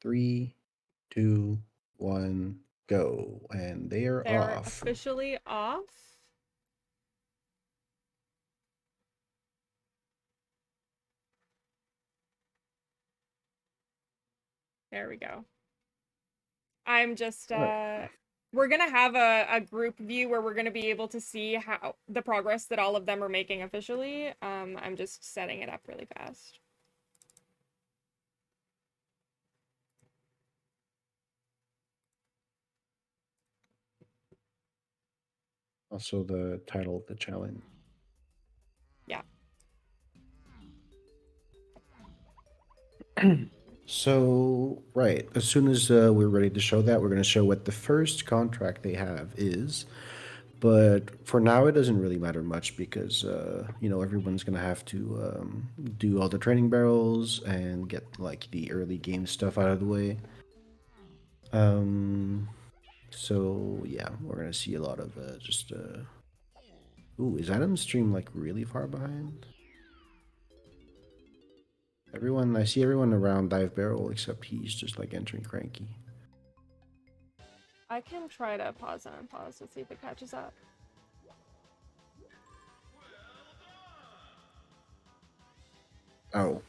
3, 2, 1, go. And they are They're off. officially off. There we go. I'm just we're gonna have a group view where we're gonna be able to see how the progress that all of them are making officially. I'm just setting it up really fast. Also the title of the challenge. Yeah. So, right, as soon as we're ready to show that, we're going to show what the first contract they have is. But for now, it doesn't really matter much because, you know, everyone's going to have to do all the training barrels and get, like, the early game stuff out of the way. So, yeah, we're going to see a lot of just... Ooh, is Adam's stream, like, really far behind? I see everyone around Dive Barrel except he's just, like, entering Cranky. I can try to pause and unpause to see if it catches up. Oh,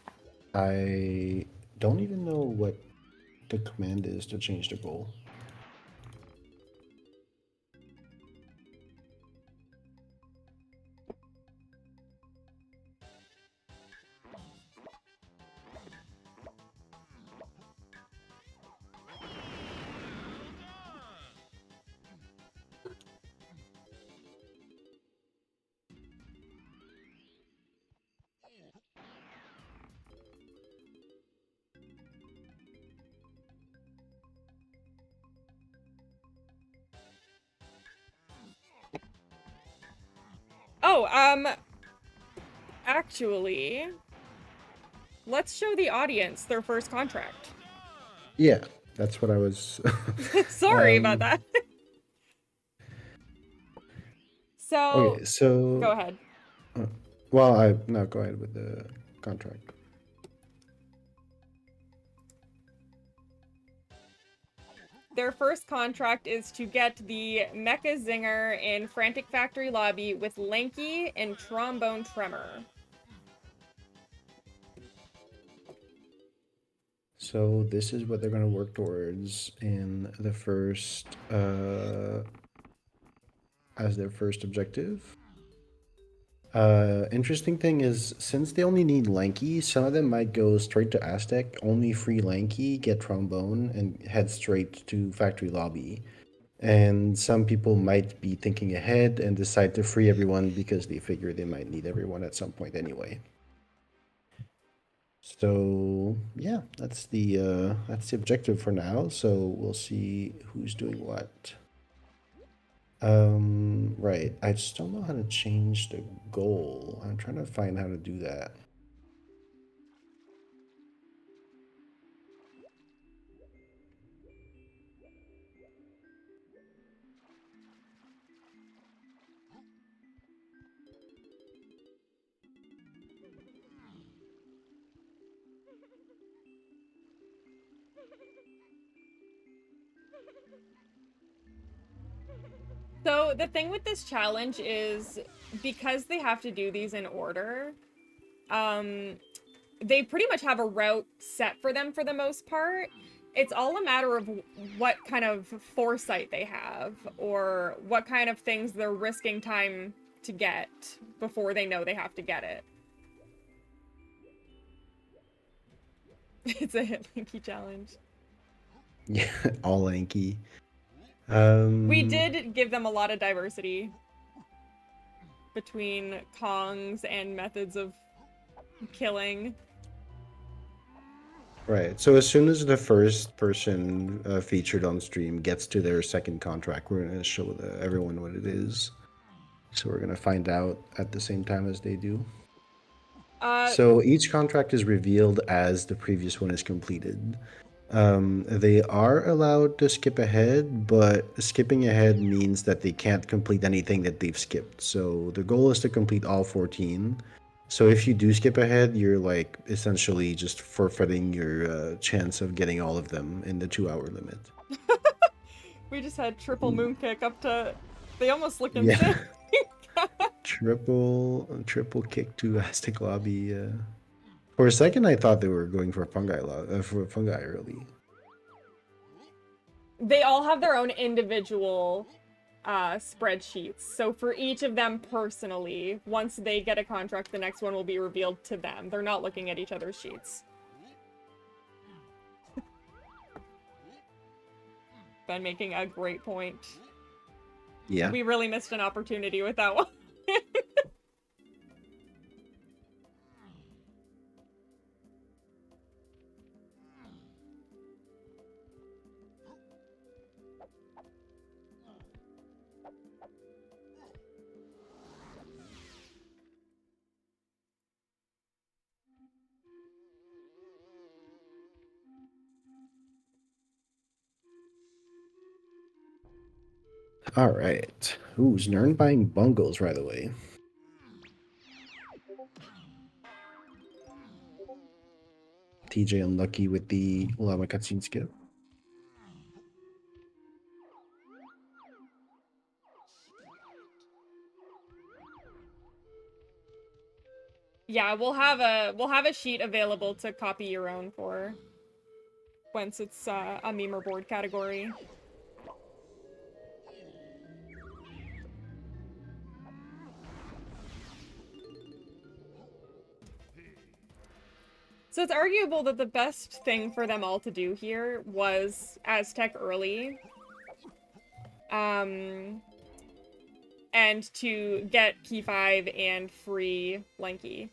I don't even know what the command is to change the goal. Oh, actually, let's show the audience their first contract. Yeah, that's what I was. Sorry about that. So, Okay, so go ahead. well, no, go ahead with the contract. Their first contract is to get the Mecha Zinger in Frantic Factory Lobby with Lanky and Trombone Tremor. So this is what they're going to work towards in the first, as their first objective. Interesting thing is, since they only need Lanky, some of them might go straight to Aztec, only free Lanky, get Trombone, and head straight to Factory Lobby. And some people might be thinking ahead and decide to free everyone because they figure they might need everyone at some point anyway. So yeah, that's the objective for now. So we'll see who's doing what. Right. I just don't know how to change the goal. I'm trying to find how to do that. So the thing with this challenge is because they have to do these in order, they pretty much have a route set for them for the most part. It's all a matter of what kind of foresight they have or what kind of things they're risking time to get before they know they have to get it. It's a hit Lanky challenge. Yeah, all Lanky. We did give them a lot of diversity between Kongs and methods of killing. Right. So as soon as the first person featured on stream gets to their second contract, we're going to show everyone what it is. So we're going to find out at the same time as they do. So each contract is revealed as the previous one is completed. They are allowed to skip ahead, but skipping ahead means that they can't complete anything that they've skipped. So the goal is to complete all 14. So if you do skip ahead, you're like essentially just forfeiting your chance of getting all of them in the 2 hour limit. We just had triple moon kick up to. They almost look insane. Yeah, triple kick to Aztec lobby. For a second, I thought they were going for fungi early. They all have their own individual spreadsheets. So for each of them personally, once they get a contract, the next one will be revealed to them. They're not looking at each other's sheets. Ben making a great point. Yeah. We really missed an opportunity with that one. All right. Ooh, Znern buying bungles right away. TJ unlucky with the llama cutscene skip. Yeah, we'll have a sheet available to copy your own for once it's a memer board category. So it's arguable that the best thing for them all to do here was Aztec early. And to get key 5 and free Lanky.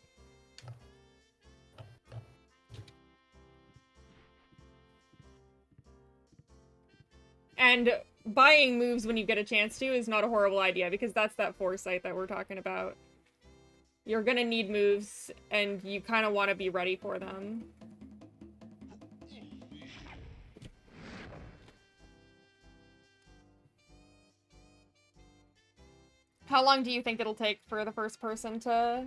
And buying moves when you get a chance to is not a horrible idea, because that's that foresight that we're talking about. You're gonna need moves, and you kind of want to be ready for them. How long do you think it'll take for the first person to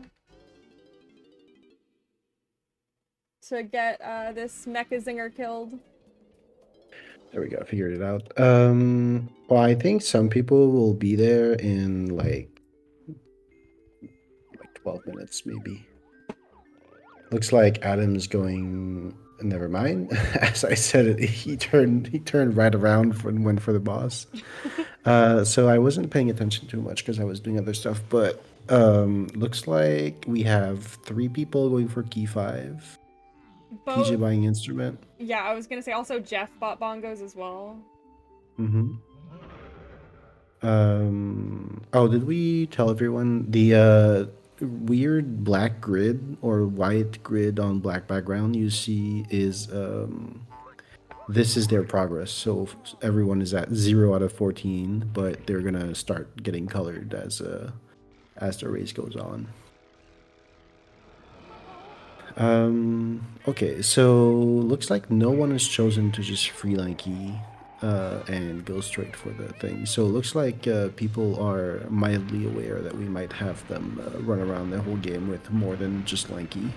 get this Mecha Zinger killed? There we go. Figured it out. Well, I think some people will be there in like 12 minutes, maybe. Looks like Adam's going. Never mind. As I said it, he turned right around and went for the boss. So I wasn't paying attention too much because I was doing other stuff. But looks like we have 3 people going for key 5. Both. TJ buying instrument. Yeah, I was gonna say also Jeff bought bongos as well. Mm-hmm. Oh, did we tell everyone the weird black grid or white grid on black background you see is this is their progress. So everyone is at 0 out of 14, but they're gonna start getting colored as the race goes on. Okay, so looks like no one has chosen to just free Lanky and go straight for the thing. So it looks like people are mildly aware that we might have them run around the whole game with more than just Lanky.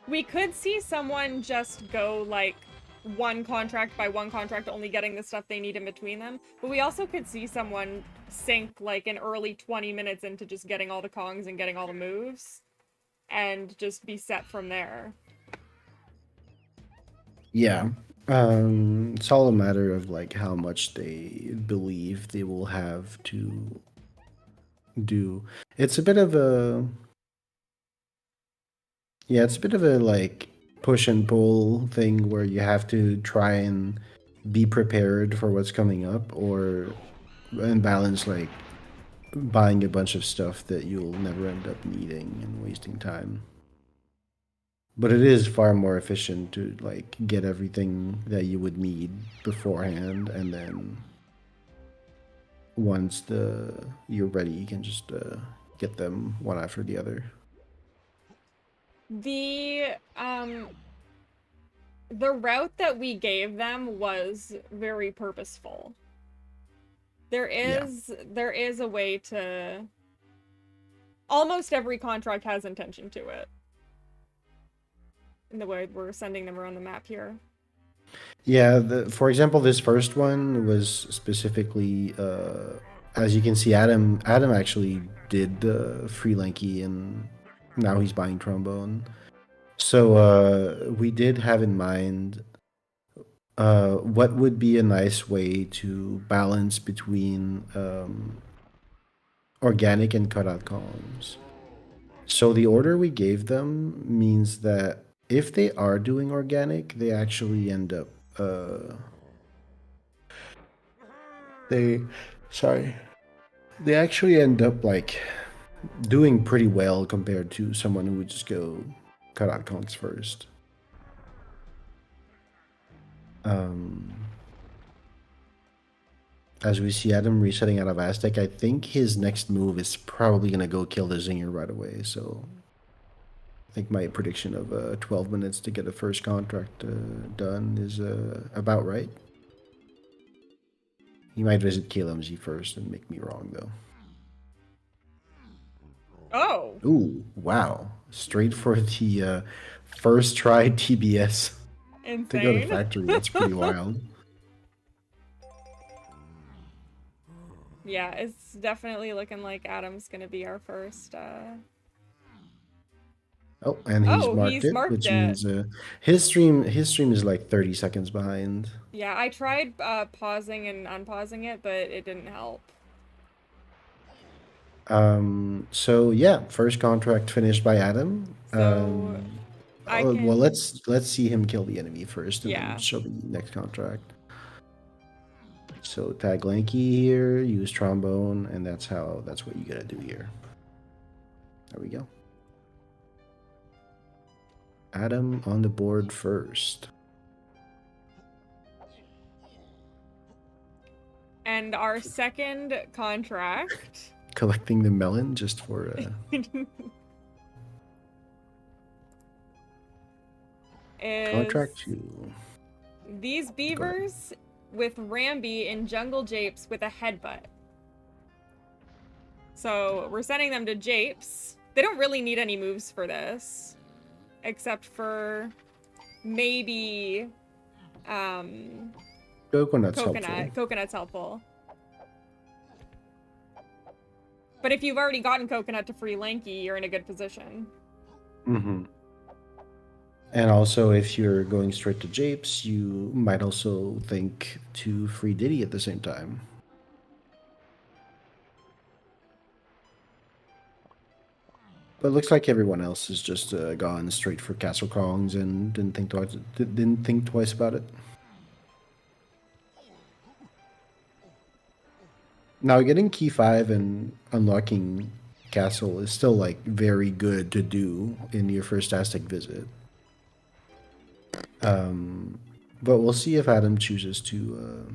We could see someone just go, like, one contract by one contract, only getting the stuff they need in between them. But we also could see someone sink, like, an early 20 minutes into just getting all the Kongs and getting all the moves. And just be set from there. Yeah. It's all a matter of, like, how much they believe they will have to do. It's a bit of a... Yeah, it's a bit of a, like, push and pull thing where you have to try and be prepared for what's coming up, or and balance like buying a bunch of stuff that you'll never end up needing and wasting time. But it is far more efficient to like get everything that you would need beforehand, and then once you're ready, you can just get them one after the other. The the route that we gave them was very purposeful. There is a way to... Almost every contract has intention to it. In the way we're sending them around the map here. Yeah, for example, this first one was specifically, as you can see, Adam actually did free lanky, and now he's buying trombone. So we did have in mind what would be a nice way to balance between organic and cutout columns. So the order we gave them means that if they are doing organic, they actually end up they they actually end up like doing pretty well compared to someone who would just go cutout columns first. As we see Adam resetting out of Aztec, I think his next move is probably going to go kill the Zinger right away. So I think my prediction of 12 minutes to get a first contract done is about right. He might visit KLMZ first and make me wrong, though. Oh! Ooh, wow. Straight for the first try TBS. Insane. To go to factory. That's pretty wild. Yeah, it's definitely looking like Adam's gonna be our first. Oh, and he's marked it, which means his stream is like 30 seconds behind. Yeah, I tried pausing and unpausing it, but it didn't help. So yeah, first contract finished by Adam. So well, let's see him kill the enemy first, and yeah. then show the next contract. So tag lanky here, use trombone, and that's what you gotta do here. There we go. Adam on the board first. And our second contract. Collecting the melon just for. Contract 2. These beavers with Ramby in Jungle Japes with a headbutt. So we're sending them to Japes. They don't really need any moves for this. Except for maybe Coconut's helpful. Coconut's helpful. But if you've already gotten Coconut to free Lanky, you're in a good position. Mm-hmm. And also, if you're going straight to Japes, you might also think to free Diddy at the same time. But it looks like everyone else has just gone straight for Castle Kongs and didn't think twice about it. Now, getting Key 5 and unlocking Castle is still like very good to do in your first Aztec visit. But we'll see if Adam chooses to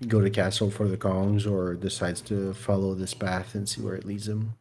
go to Castle for the Kongs or decides to follow this path and see where it leads him.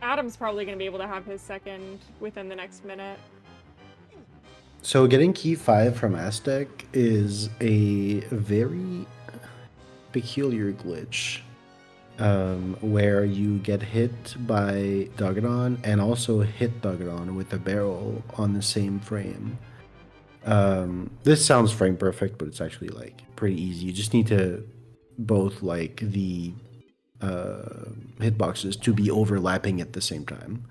Adam's probably going to be able to have his second within the next minute. So getting Key 5 from Aztec is a very peculiar glitch where you get hit by Dogadon and also hit Dogadon with a barrel on the same frame. This sounds frame perfect, but it's actually like pretty easy. You just need to both like the hitboxes to be overlapping at the same time.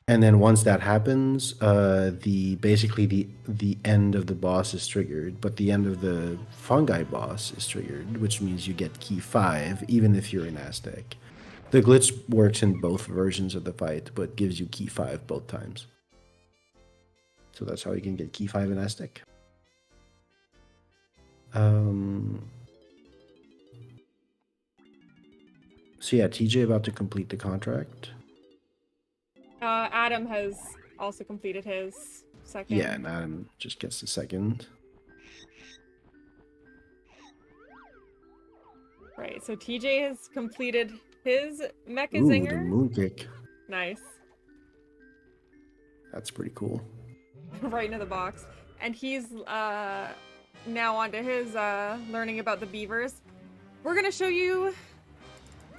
And then once that happens, basically the end of the boss is triggered, but the end of the fungi boss is triggered, which means you get key 5 even if you're in Aztec. The glitch works in both versions of the fight, but gives you key 5 both times. So that's how you can get key 5 in Aztec. So yeah, TJ about to complete the contract. Adam has also completed his second. Yeah, and Adam just gets the second. Right, so TJ has completed his Mecha Ooh, Zinger. the mooncake. Nice. That's pretty cool. Right into the box. And he's now on to his learning about the beavers. We're gonna show you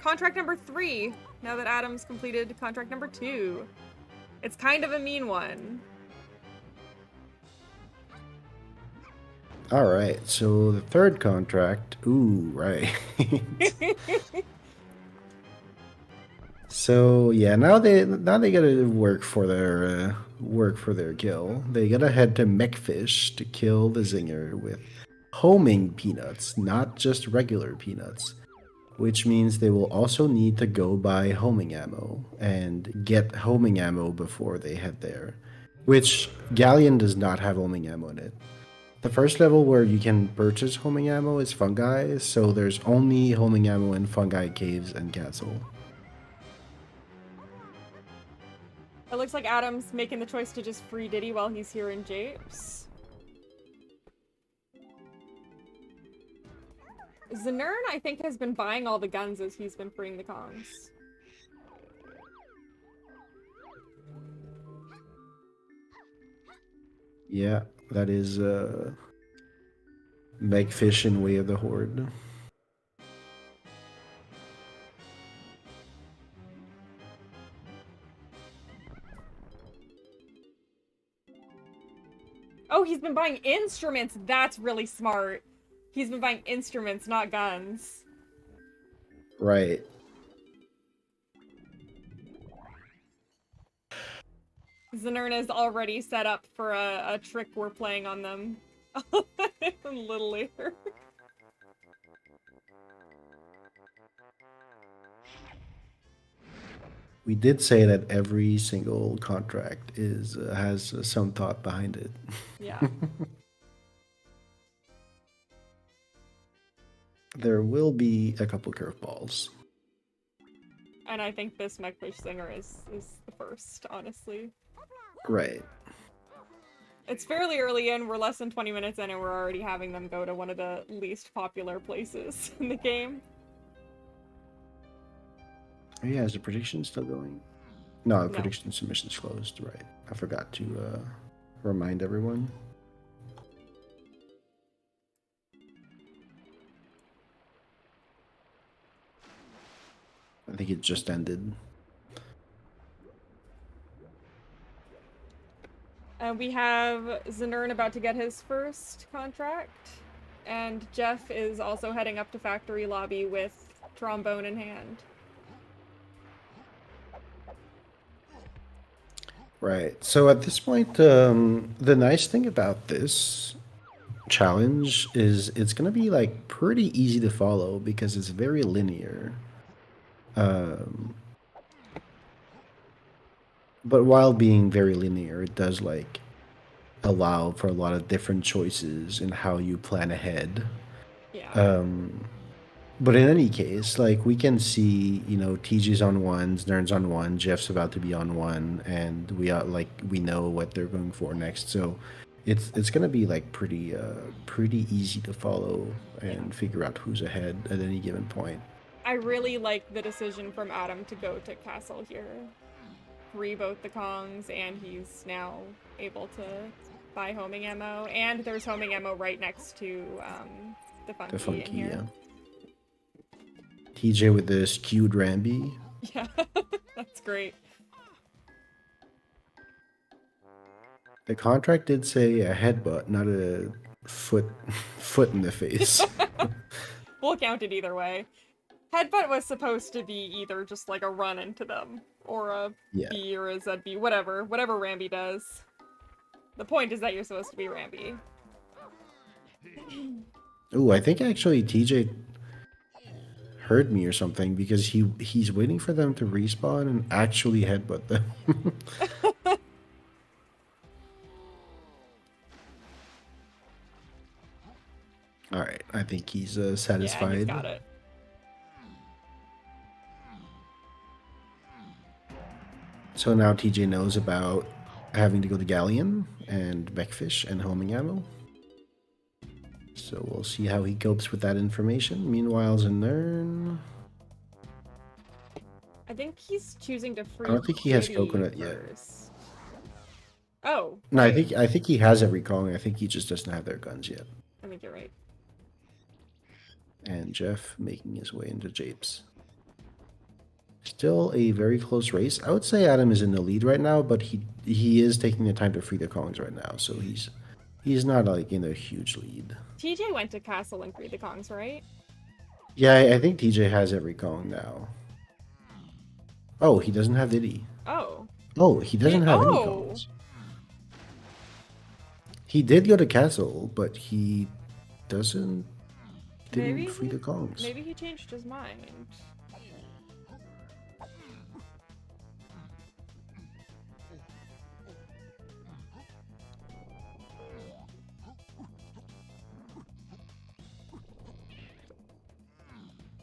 contract number 3, now that Adam's completed contract number 2. It's kind of a mean one. All right, so the third contract. Ooh, right. So yeah, now they gotta work for their kill. They gotta head to Mechfish to kill the Zinger with homing peanuts, not just regular peanuts. Which means they will also need to go buy homing ammo and get homing ammo before they head there. Which Galleon does not have homing ammo in it. The first level where you can purchase homing ammo is Fungi, so there's only homing ammo in Fungi Caves and Castle. It looks like Adam's making the choice to just free Diddy while he's here in Japes. Znern, I think, has been buying all the guns as he's been freeing the Kongs. Yeah, that is Megfish in Way of the Horde. Oh, he's been buying instruments! That's really smart. He's been buying instruments, not guns. Right. Znern is already set up for a trick we're playing on them a little later. We did say that every single contract has some thought behind it. Yeah. There will be a couple curveballs. And I think this Mechfish Singer is the first, honestly. Right. It's fairly early in, we're less than 20 minutes in, and we're already having them go to one of the least popular places in the game. Oh yeah, is the prediction still going? No, the prediction submission's closed, right. I forgot to remind everyone. I think it just ended. We have Znern about to get his first contract, and Jeff is also heading up to Factory Lobby with trombone in hand. Right. So at this point, the nice thing about this challenge is it's going to be like pretty easy to follow because it's very linear. But while being very linear, it does like allow for a lot of different choices in how you plan ahead. Yeah. But in any case, like we can see, you know, TG's on one, Znern's on one, Jeff's about to be on one, and we are like we know what they're going for next. So it's gonna be like pretty easy to follow and figure out who's ahead at any given point. I really like the decision from Adam to go to Castle here. Free both the Kongs, and he's now able to buy homing ammo, and there's homing ammo right next to the Fungi, The Fungi, in here. yeah. TJ with the skewed Ramby. Yeah, that's great. The contract did say a headbutt, not a foot foot in the face. We'll count it either way. Headbutt was supposed to be either just like a run into them, or a Yeah. B or a ZB, whatever Rambi does. The point is that you're supposed to be Rambi. Ooh, I think actually TJ heard me or something because he's waiting for them to respawn and actually headbutt them. All right, I think he's Yeah, satisfied. he's got it. So now TJ knows about having to go to Galleon and Mechfish and homing ammo. So we'll see how he copes with that information. Meanwhile, Znern... I think he's choosing to free I don't think he has Diddy coconut yet. first. Oh, No, right. I think he has every calling. I think he just doesn't have their guns yet. I think you're right. And Jeff making his way into Japes. Still a very close race. I would say Adam is in the lead right now, but he is taking the time to free the Kongs right now, so he's not like in a huge lead. TJ went to Castle and freed the Kongs, right? Yeah, I think TJ has every Kong now. Oh, he doesn't have Diddy. Oh. Oh, he doesn't have any Oh! Kongs. He did go to Castle, but he didn't free the Kongs. Maybe he changed his mind.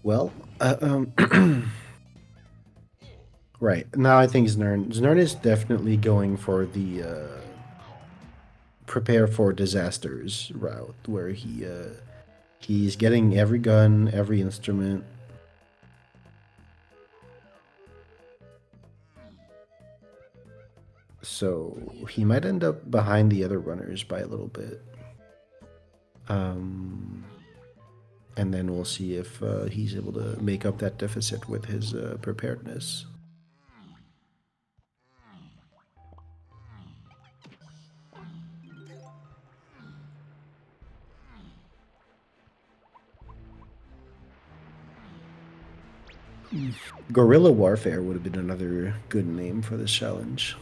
Well, right. Now I think Znern is definitely going for the prepare for disasters route, where he's getting every gun, every instrument. So he might end up behind the other runners by a little bit. And then we'll see if he's able to make up that deficit with his preparedness. Guerrilla Warfare would have been another good name for this challenge.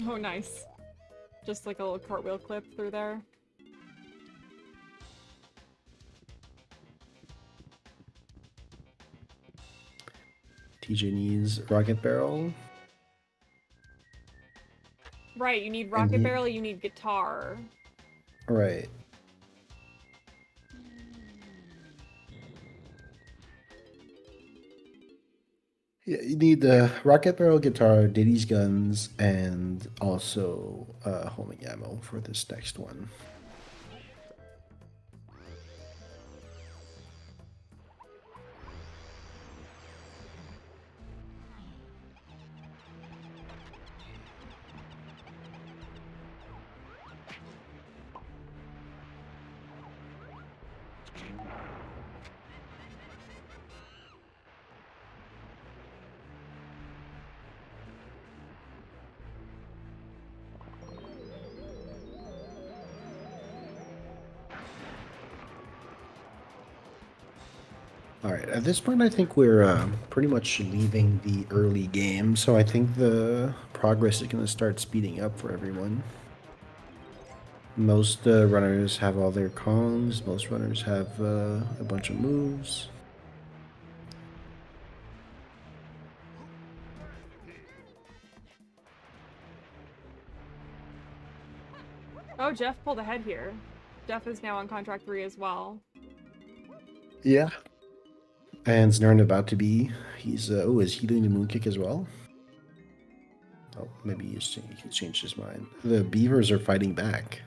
Oh, nice. Just like a little cartwheel clip through there. TJ needs Rocket Barrel. Right, you need Rocket Barrel, you need Guitar. Right. Yeah, you need the Rocket Barrel, Guitar, Diddy's guns, and also homing ammo for this next one. Alright, at this point I think we're pretty much leaving the early game, so I think the progress is going to start speeding up for everyone. Most runners have all their Kongs, most runners have a bunch of moves. Oh, Jeff pulled ahead here. Jeff is now on contract 3 as well. Yeah. And Znern about to be. He's oh, is he doing the moon kick as well? Oh, maybe he changed his mind. The beavers are fighting back.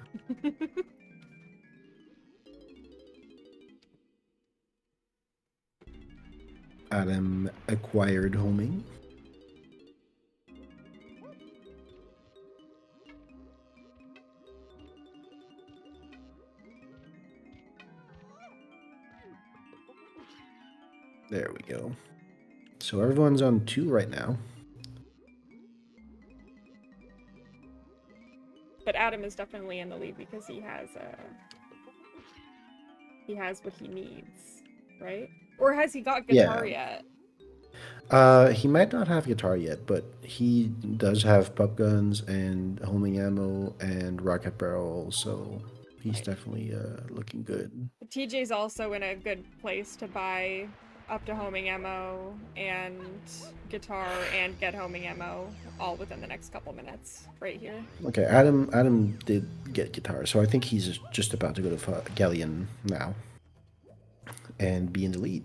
Adam acquired homing. There we go. So everyone's on 2 right now. But Adam is definitely in the lead because he has what he needs, right? Or has he got guitar yet? He might not have guitar yet, but he does have pup guns and homing ammo and rocket barrel, so he's definitely looking good. TJ's also in a good place to buy up to homing ammo and guitar and get homing ammo all within the next couple minutes right here. Okay, Adam did get guitar, so I think he's just about to go to Galleon now and be in the lead.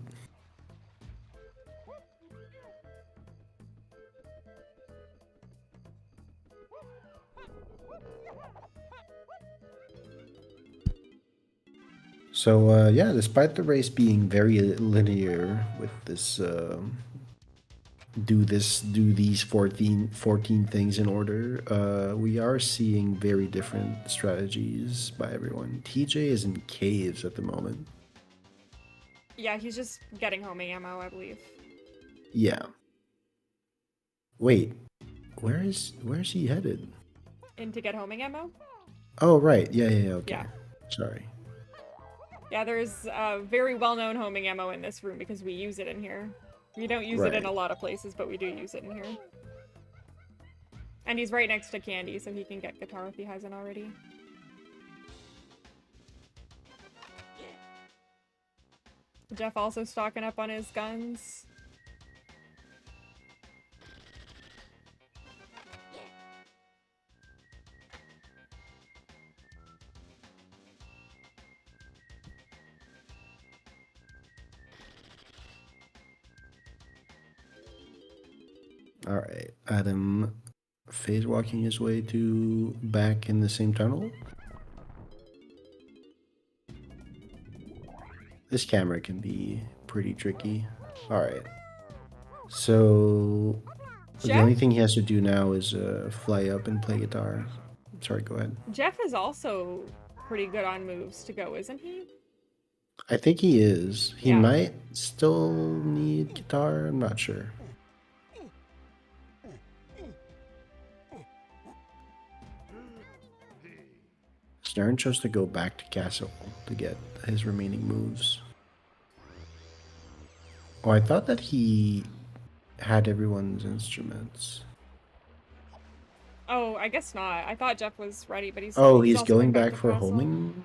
So yeah, despite the race being very linear with this, do these 14 things in order, we are seeing very different strategies by everyone. TJ is in caves at the moment. Yeah, he's just getting homing ammo, I believe. Yeah. Wait, where's he headed? In to get homing ammo? Oh right, yeah, okay. Yeah. Sorry. Yeah, there's very well-known homing ammo in this room because we use it in here. We don't use it in a lot of places, but we do use it in here. And he's right next to Candy, so he can get guitar if he hasn't already. Jeff also stocking up on his guns. All right, Adam phase walking his way to back in the same tunnel. This camera can be pretty tricky. All right. So the only thing he has to do now is fly up and play guitar. Sorry, go ahead. Jeff is also pretty good on moves to go, isn't he? I think he is. He might still need guitar. I'm not sure. Snern chose to go back to castle to get his remaining moves. Oh, I thought that he had everyone's instruments. Oh, I guess not. I thought Jeff was ready, but he's he's also going back for castle. homing?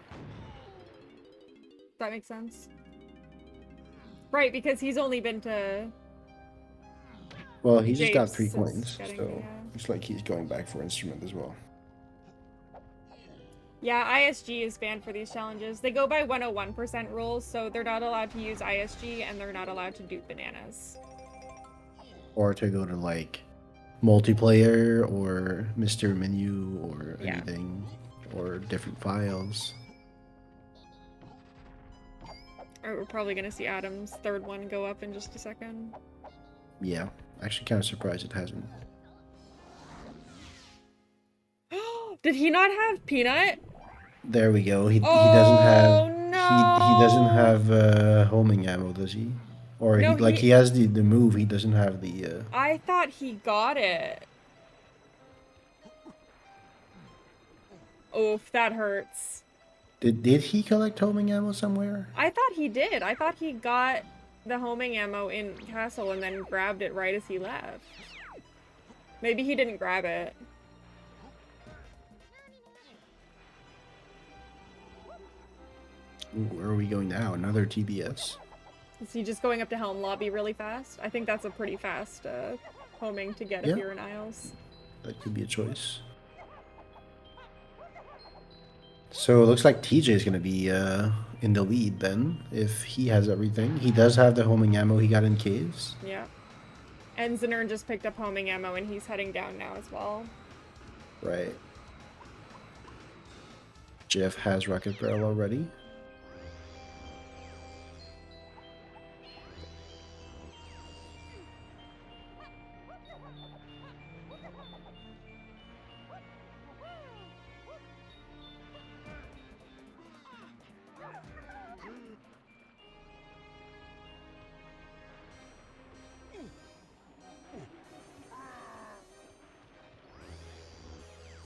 That makes sense. Right, because he's only been to... Well, he just got Japes 3 coins, so yeah. it's like he's going back for instrument as well. Yeah, ISG is banned for these challenges. They go by 101% rules, so they're not allowed to use ISG and they're not allowed to do bananas. Or to go to like multiplayer or Mr. Menu or anything, or different files. Alright, we're probably gonna see Adam's third one go up in just a second. Yeah, actually kind of surprised it hasn't. Did he not have Peanut? There we go. He doesn't have no! he doesn't have homing ammo, does he? Or no, he has the move. He doesn't have the. I thought he got it. Oof, that hurts. Did he collect homing ammo somewhere? I thought he did. I thought he got the homing ammo in castle and then grabbed it right as he left. Maybe he didn't grab it. Ooh, where are we going now? Another TBS? Is he just going up to Helm Lobby really fast? I think that's a pretty fast homing to get if you're in Isles. That could be a choice. So it looks like TJ is going to be in the lead then, if he has everything. He does have the homing ammo he got in caves. Yeah. And Znern just picked up homing ammo and he's heading down now as well. Right. Jeff has rocket barrel already.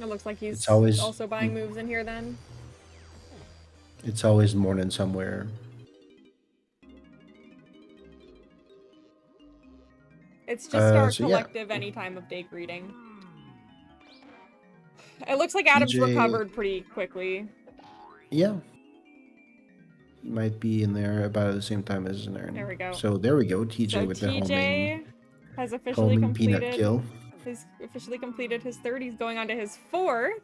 It looks like It's he's always also buying moves in here then. it's always Mornin somewhere. It's just our So yeah, collective any time of day greeting. It looks like Adam's TJ, recovered pretty quickly. yeah, he might be in there about at the same time as Znernicus. There we go. So there we go, TJ So with the TJ has officially homing peanut completed kill. his third. He's going on to his fourth,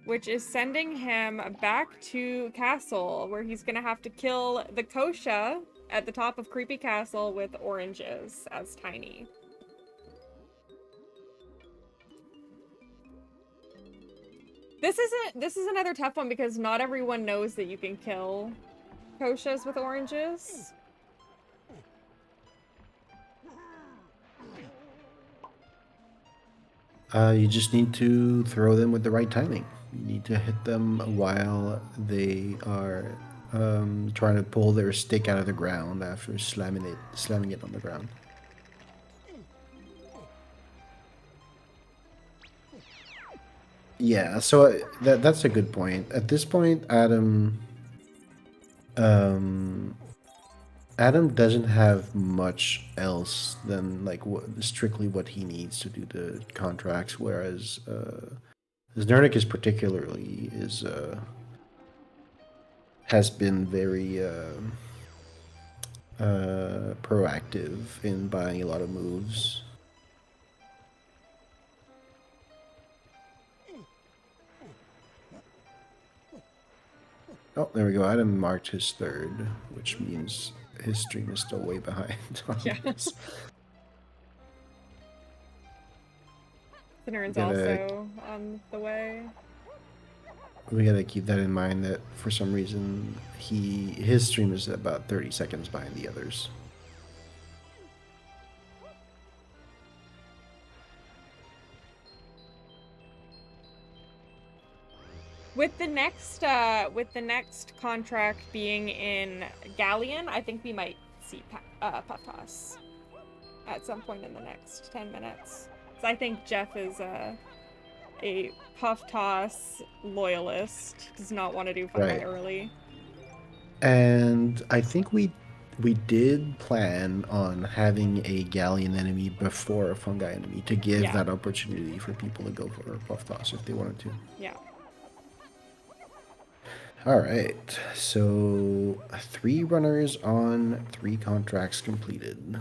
which is sending him back to Castle, where he's gonna have to kill the Kosha at the top of Creepy Castle with oranges as Tiny. This is another tough one because not everyone knows that you can kill Koshas with oranges. You just need to throw them with the right timing. You need to hit them while they are trying to pull their stick out of the ground after slamming it on the ground. Yeah, so that's a good point. At this point, Adam doesn't have much else than like strictly what he needs to do the contracts, whereas Znernicus particularly has been very proactive in buying a lot of moves. Oh, there we go. Adam marked his third, which means his stream is still way behind. Yeah. Znernicus Gotta- also on the way. We gotta keep that in mind that for some reason his stream is about 30 seconds behind the others. With the next contract being in Galleon, I think we might see Pufftoss at some point in the next 10 minutes. So I think Jeff is a Pufftoss loyalist. Does not want to do Fungi early. And I think we did plan on having a Galleon enemy before a Fungi enemy to give that opportunity for people to go for a Puff Toss if they wanted to. Yeah. All right, so 3 runners on 3 contracts completed.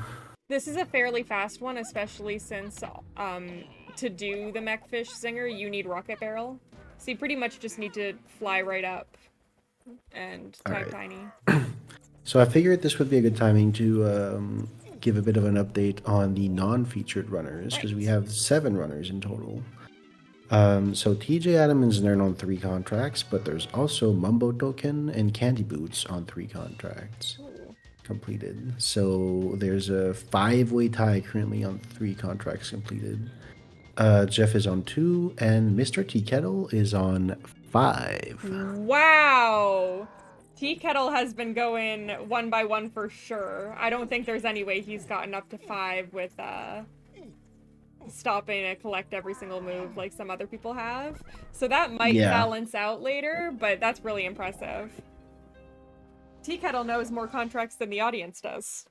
This is a fairly fast one, especially since to do the Mechfish Zinger, you need Rocket Barrel. So you pretty much just need to fly right up and tag Tiny. So I figured this would be a good timing to give a bit of an update on the non-featured runners, because we have 7 runners in total. So TJ, Adam, and Znern on 3 contracts, but there's also Mumbo Token and Candy Boots on 3 contracts completed. So there's a 5-way tie currently on 3 contracts completed. Jeff is on 2, and Mr. Tea Kettle is on 5. Wow! Tea Kettle has been going 1 by 1 for sure. I don't think there's any way he's gotten up to 5 with stopping to collect every single move like some other people have. So that might balance out later, but that's really impressive. Tea Kettle knows more contracts than the audience does.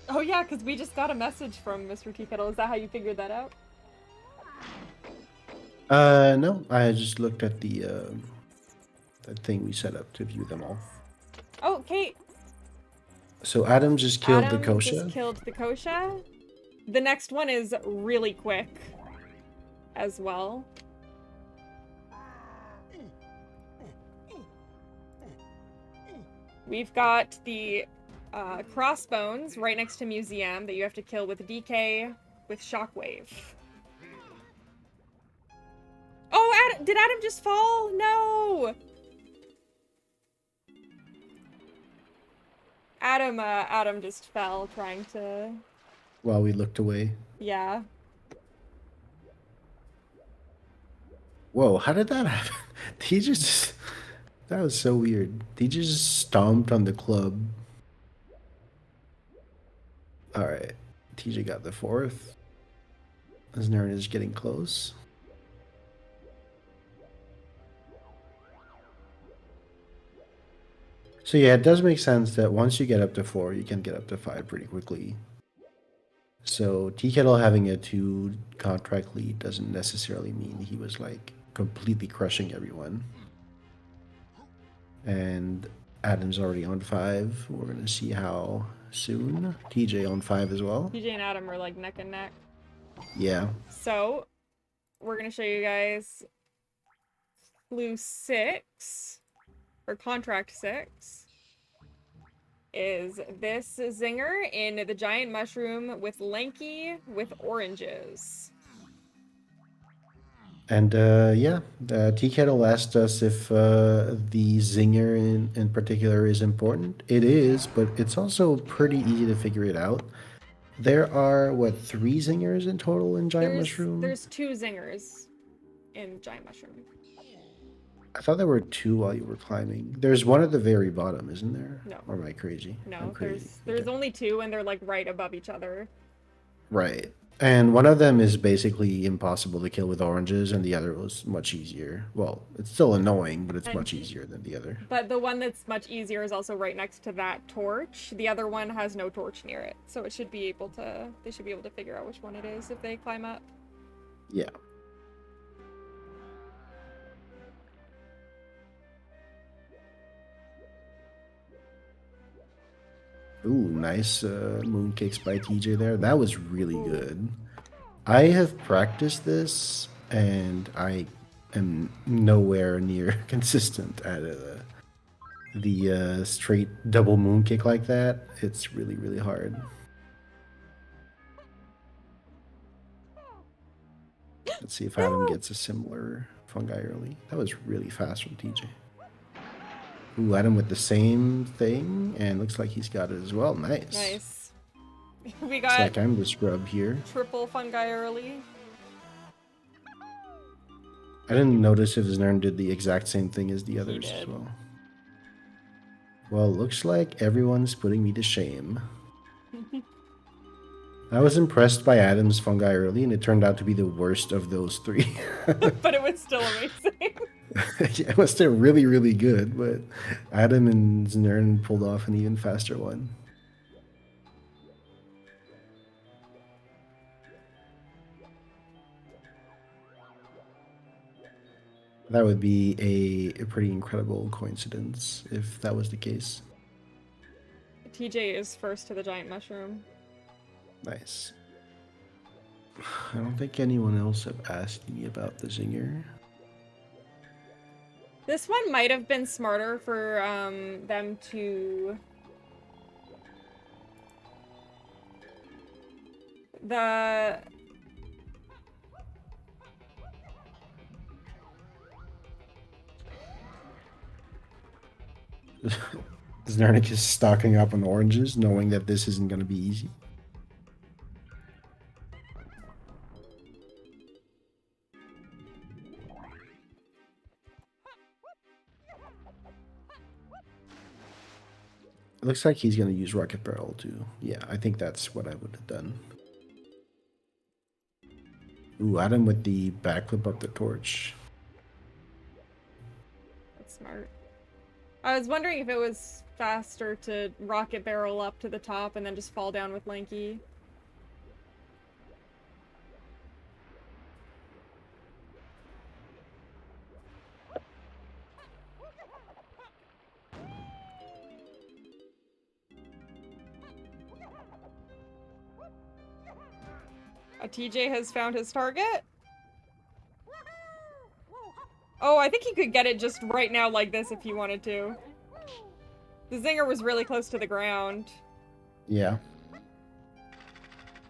Oh yeah, because we just got a message from Mr. Tea Kettle. Is that how you figured that out? No, I just looked at the that thing we set up to view them all. Oh, Kate. So Adam just killed the Kosha. Just killed the Kosha. The next one is really quick as well. We've got the Crossbones right next to Museum that you have to kill with DK with Shockwave. Oh, did Adam just fall? No! Adam just fell trying to. While we looked away. Yeah. Whoa, how did that happen? He just... That was so weird. He just stomped on the club. Alright. TJ got the 4th. Znern is getting close. So yeah, it does make sense that once you get up to 4, you can get up to 5 pretty quickly. So Tea Kettle having a 2 contract lead doesn't necessarily mean he was like completely crushing everyone. And Adam's already on 5. We're gonna see how soon. TJ on 5 as well. TJ and Adam are like neck and neck. Yeah. So we're gonna show you guys clue 6 or contract 6 is this zinger in the giant mushroom with lanky with oranges. And yeah, Tea Kettle asked us if the zinger in particular is important. It is, but it's also pretty easy to figure it out. There are, what, 3 zingers in total in Giant Mushroom? There's 2 zingers in giant mushroom. I thought there were 2 while you were climbing. There's one at the very bottom, isn't there? No. Or am I crazy? No, I'm crazy. there's Okay. only 2 and they're like right above each other. Right. And one of them is basically impossible to kill with oranges, and the other was much easier. Well, it's still annoying, but it's much easier than the other. But the one that's much easier is also right next to that torch. The other one has no torch near it, so it should be able to. They should be able to figure out which one it is if they climb up. Yeah. Ooh, nice mooncakes by TJ there. That was really good. I have practiced this, and I am nowhere near consistent at the straight double mooncake like that. It's really, really hard. Let's see if Adam gets a similar fungi early. That was really fast from TJ. Ooh, Adam with the same thing, and looks like he's got it as well. Nice. Nice. We Looks got like I'm the scrub here. triple fungi early. I didn't notice if Znern did the exact same thing as the others as did. well. Well, looks like everyone's putting me to shame. I was impressed by Adam's fungi early, and it turned out to be the worst of those 3. But it was still amazing. Yeah, it was still really, really good, but Adam and Znern pulled off an even faster one. That would be a pretty incredible coincidence if that was the case. TJ is first to the giant mushroom. Nice. I don't think anyone else have asked me about the zinger. This one might have been smarter for them to... The... Znernicus stocking up on oranges, knowing that this isn't going to be easy. It looks like he's going to use Rocket Barrel too. Yeah, I think that's what I would have done. Ooh, Adam with the backflip up the torch. That's smart. I was wondering if it was faster to rocket barrel up to the top and then just fall down with Lanky. TJ has found his target. Oh, I think he could get it just right now like this if he wanted to. The zinger was really close to the ground. Yeah.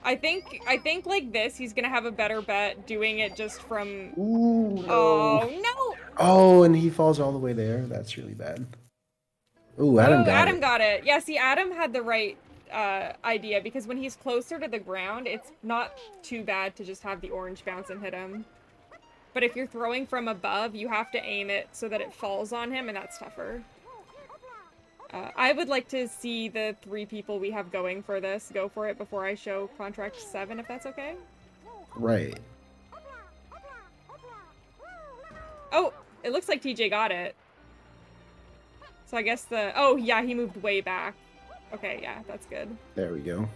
I think like this, he's gonna have a better bet doing it just from... Ooh, no. Oh, no! Oh, and he falls all the way there. That's really bad. Ooh, Adam Oh, got Adam it. got it. Yeah, see, Adam had the right idea because when he's closer to the ground, it's not too bad to just have the orange bounce and hit him. But if you're throwing from above, you have to aim it so that it falls on him, and that's tougher. I would like to see the 3 people we have going for this go for it before I show Contract 7, if that's okay. Right. Oh, it looks like TJ got it. So I guess the... Oh, yeah, he moved way back. Okay, yeah, that's good. There we go.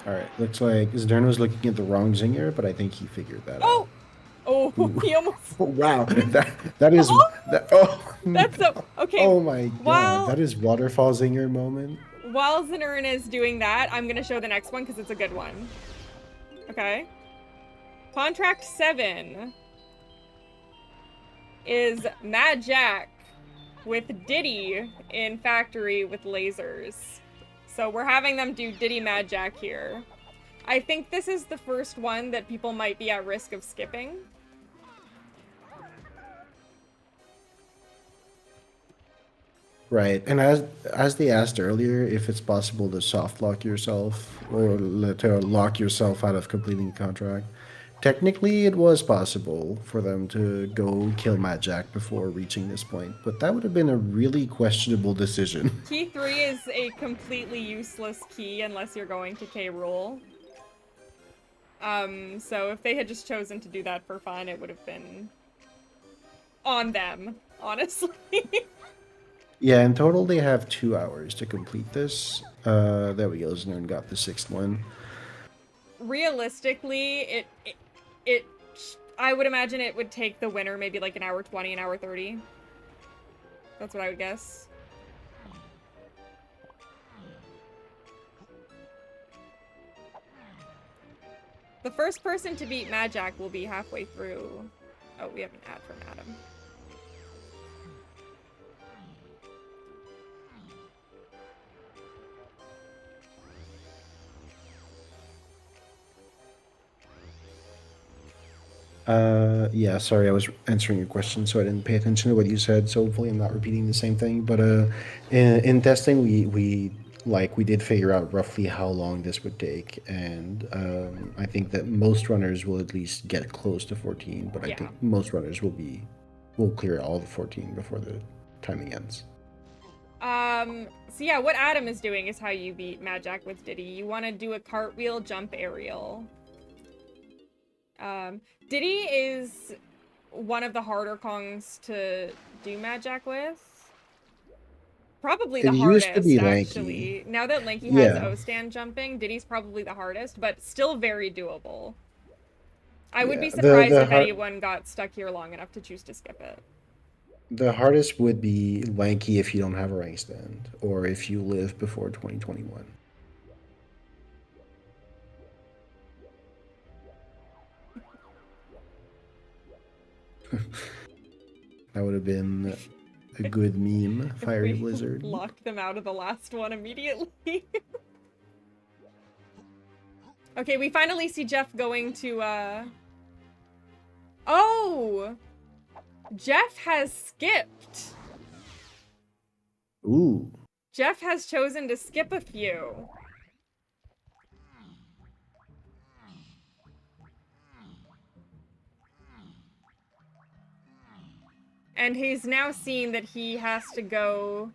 All right, looks like Znerno was looking at the wrong zinger, but I think he figured that out. Oh! Oh, Ooh. he almost... Oh, wow, that is Oh! that. Oh, That's so... Okay, oh my god, while that is waterfall zinger moment. Znernin is doing that, I'm gonna show the next one because it's a good one. Okay. Contract 7 is Mad Jack with Diddy in factory with lasers. So we're having them do Diddy Mad Jack here. I think this is the first one that people might be at risk of skipping. Right, and as they asked earlier, if it's possible to soft lock yourself or to lock yourself out of completing the contract, technically it was possible for them to go kill Matt Jack before reaching this point, but that would have been a really questionable decision. Key 3 is a completely useless key unless you're going to K rule. So if they had just chosen to do that for fun, it would have been on them, honestly. Yeah, in total they have 2 hours to complete this. There we go, Znern got the 6th one. Realistically, I would imagine it would take the winner maybe like an hour 20, an hour 30. That's what I would guess. The first person to beat Mad Jack will be halfway through. Oh, we have an ad from Adam. Yeah, sorry, I was answering your question, so I didn't pay attention to what you said. So hopefully, I'm not repeating the same thing. But in testing, we did figure out roughly how long this would take, and I think that most runners will at least get close to 14. But I think most runners will clear all the 14 before the timing ends. So yeah, what Adam is doing is how you beat Mad Jack with Diddy. You want to do a cartwheel jump aerial. Diddy is one of the harder Kongs to do Mad Jack with. Probably the It hardest, used to be actually. Lanky. Now that Lanky has Yeah. O-stand jumping, Diddy's probably the hardest, but still very doable. I would Yeah, be surprised if hard anyone got stuck here long enough to choose to skip it. the hardest would be Lanky if you don't have a rank stand or if you live before 2021. That would have been a good meme, Fiery We Blizzard. locked them out of the last one immediately. Okay, we finally see Jeff going to, Oh! Jeff has skipped! Ooh. Jeff has chosen to skip a few. And he's now seen that he has to go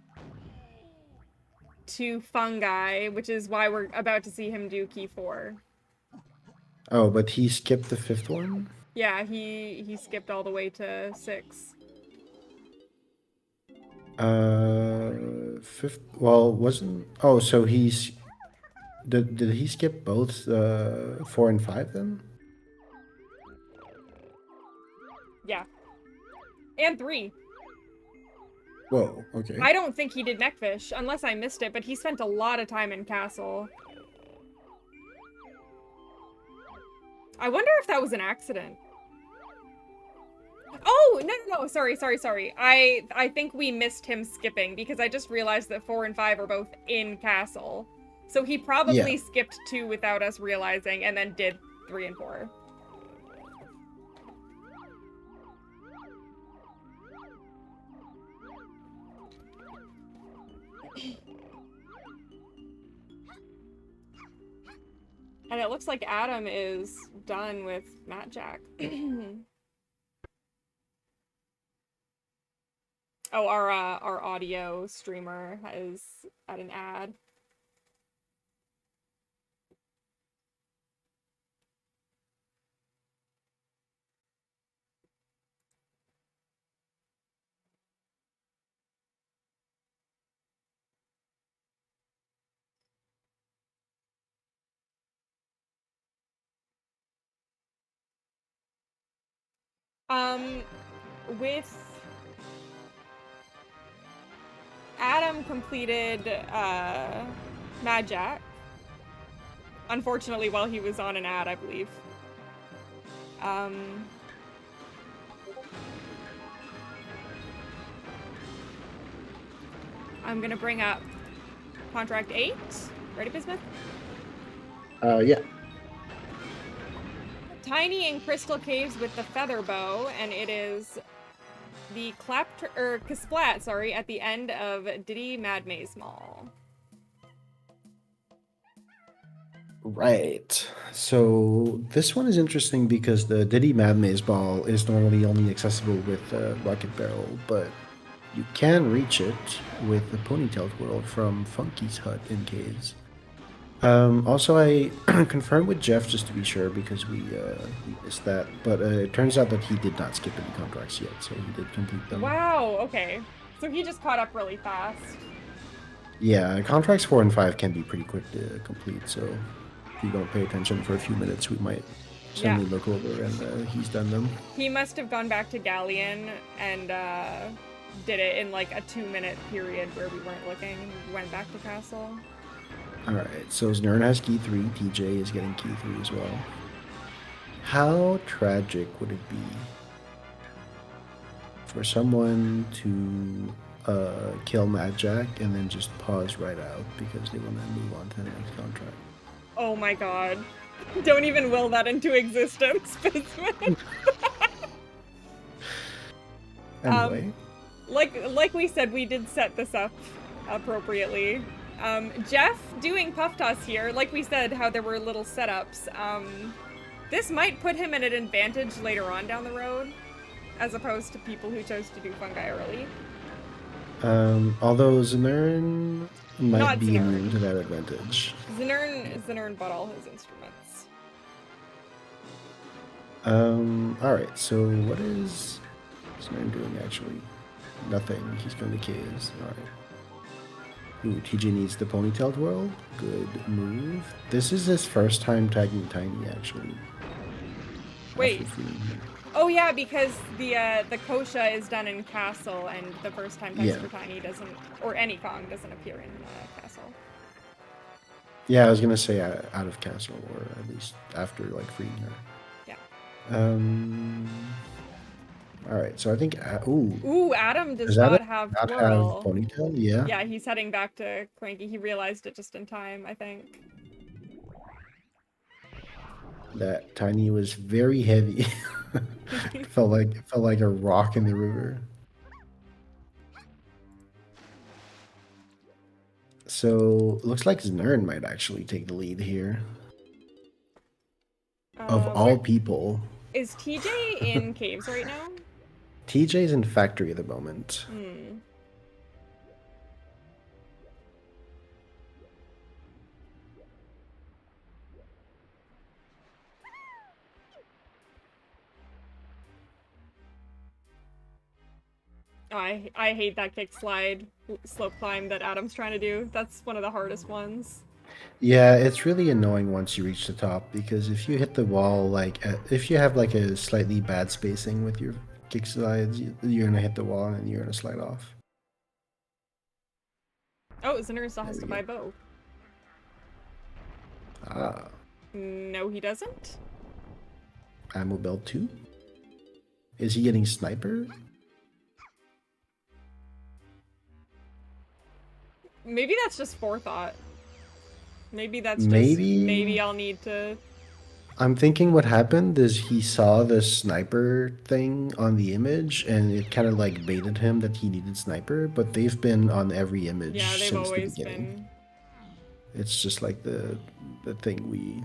to Fungi, which is why we're about to see him do Key 4. Oh, but he skipped the 5th one? Yeah, he skipped all the way to 6. 5th. Well, wasn't. Oh, so he's. Did he skip both 4 and 5 then? Yeah. And 3. Whoa, okay. I don't think he did Neckfish, unless I missed it, but he spent a lot of time in Castle. I wonder if that was an accident. Oh, no. Sorry. I think we missed him skipping because I just realized that 4 and 5 are both in castle. So he Yeah. probably skipped 2 without us realizing and then did 3 and 4. And it looks like Adam is done with Matt Jack. Oh, our audio streamer is at an ad. With Adam completed Mad Jack. Unfortunately, while he was on an ad, I believe. I'm gonna bring up contract 8. Ready, Bismuth? Yeah. Tiny in Crystal Caves with the Feather Bow, and it is the Kasplat, sorry, at the end of Diddy Mad Maze Maul. Right. So this one is interesting because the Diddy Mad Maze Ball is normally only accessible with Rocket Barrel, but you can reach it with the Ponytailed World from Funky's hut in Caves. Also, I confirmed with Jeff just to be sure because we missed that, but it turns out that he did not skip any contracts yet, so he did complete them. Wow, okay. So he just caught up really fast. Yeah, contracts 4 and 5 can be pretty quick to complete, so if you don't pay attention for a few minutes, we might suddenly look over and he's done them. He must have gone back to Galleon and did it in like a 2-minute period where we weren't looking. We went back to Castle. Alright, so Znern has key 3, TJ is getting key 3 as well. How tragic would it be for someone to kill Mad Jack and then just pause right out because they want to move on to the next contract? Oh my god. Don't even will that into existence, Anyway. Like we said, we did set this up appropriately. Jeff doing Puff Toss here, like we said, how there were little setups. This might put him at an advantage later on down the road, as opposed to people who chose to do Fungi early. Although Znern might be immune to that advantage. Znern bought all his instruments. Alright, so what is Znern doing actually? Nothing. He's going to Caves. Alright. Ooh, TJ needs the Ponytailed World. Good move. This is his first time tagging Tiny, actually. Wait. Oh yeah, because the Kosha is done in Castle, and the first time text for Tiny doesn't, or any Kong doesn't appear in Castle. Yeah, I was gonna say out of Castle, or at least after like freeing her. Yeah. All right, so I think Ooh, Adam does not have Twirl. Ponytail. Yeah. Yeah, he's heading back to Cranky. He realized it just in time, I think. That Tiny was very heavy. felt like a rock in the river. So looks like Znern might actually take the lead here. Of all people. Is TJ in Caves right now? TJ's in Factory at the moment. Oh, I hate that kick slide slope climb that Adam's trying to do. That's one of the hardest ones. Yeah, it's really annoying once you reach the top because if you hit the wall, like if you have like a slightly bad spacing with your kick slides, you're gonna hit the wall and you're gonna slide off. Oh, Zner still has to buy bow. No, he doesn't. Ammo belt 2. Is he getting sniper? Maybe that's just forethought. Maybe that's just, Maybe. maybe I'll need to... I'm thinking what happened is he saw the sniper thing on the image and it kind of like baited him that he needed sniper, but they've been on every image Yeah, they've since the always beginning. been... It's just like the thing we...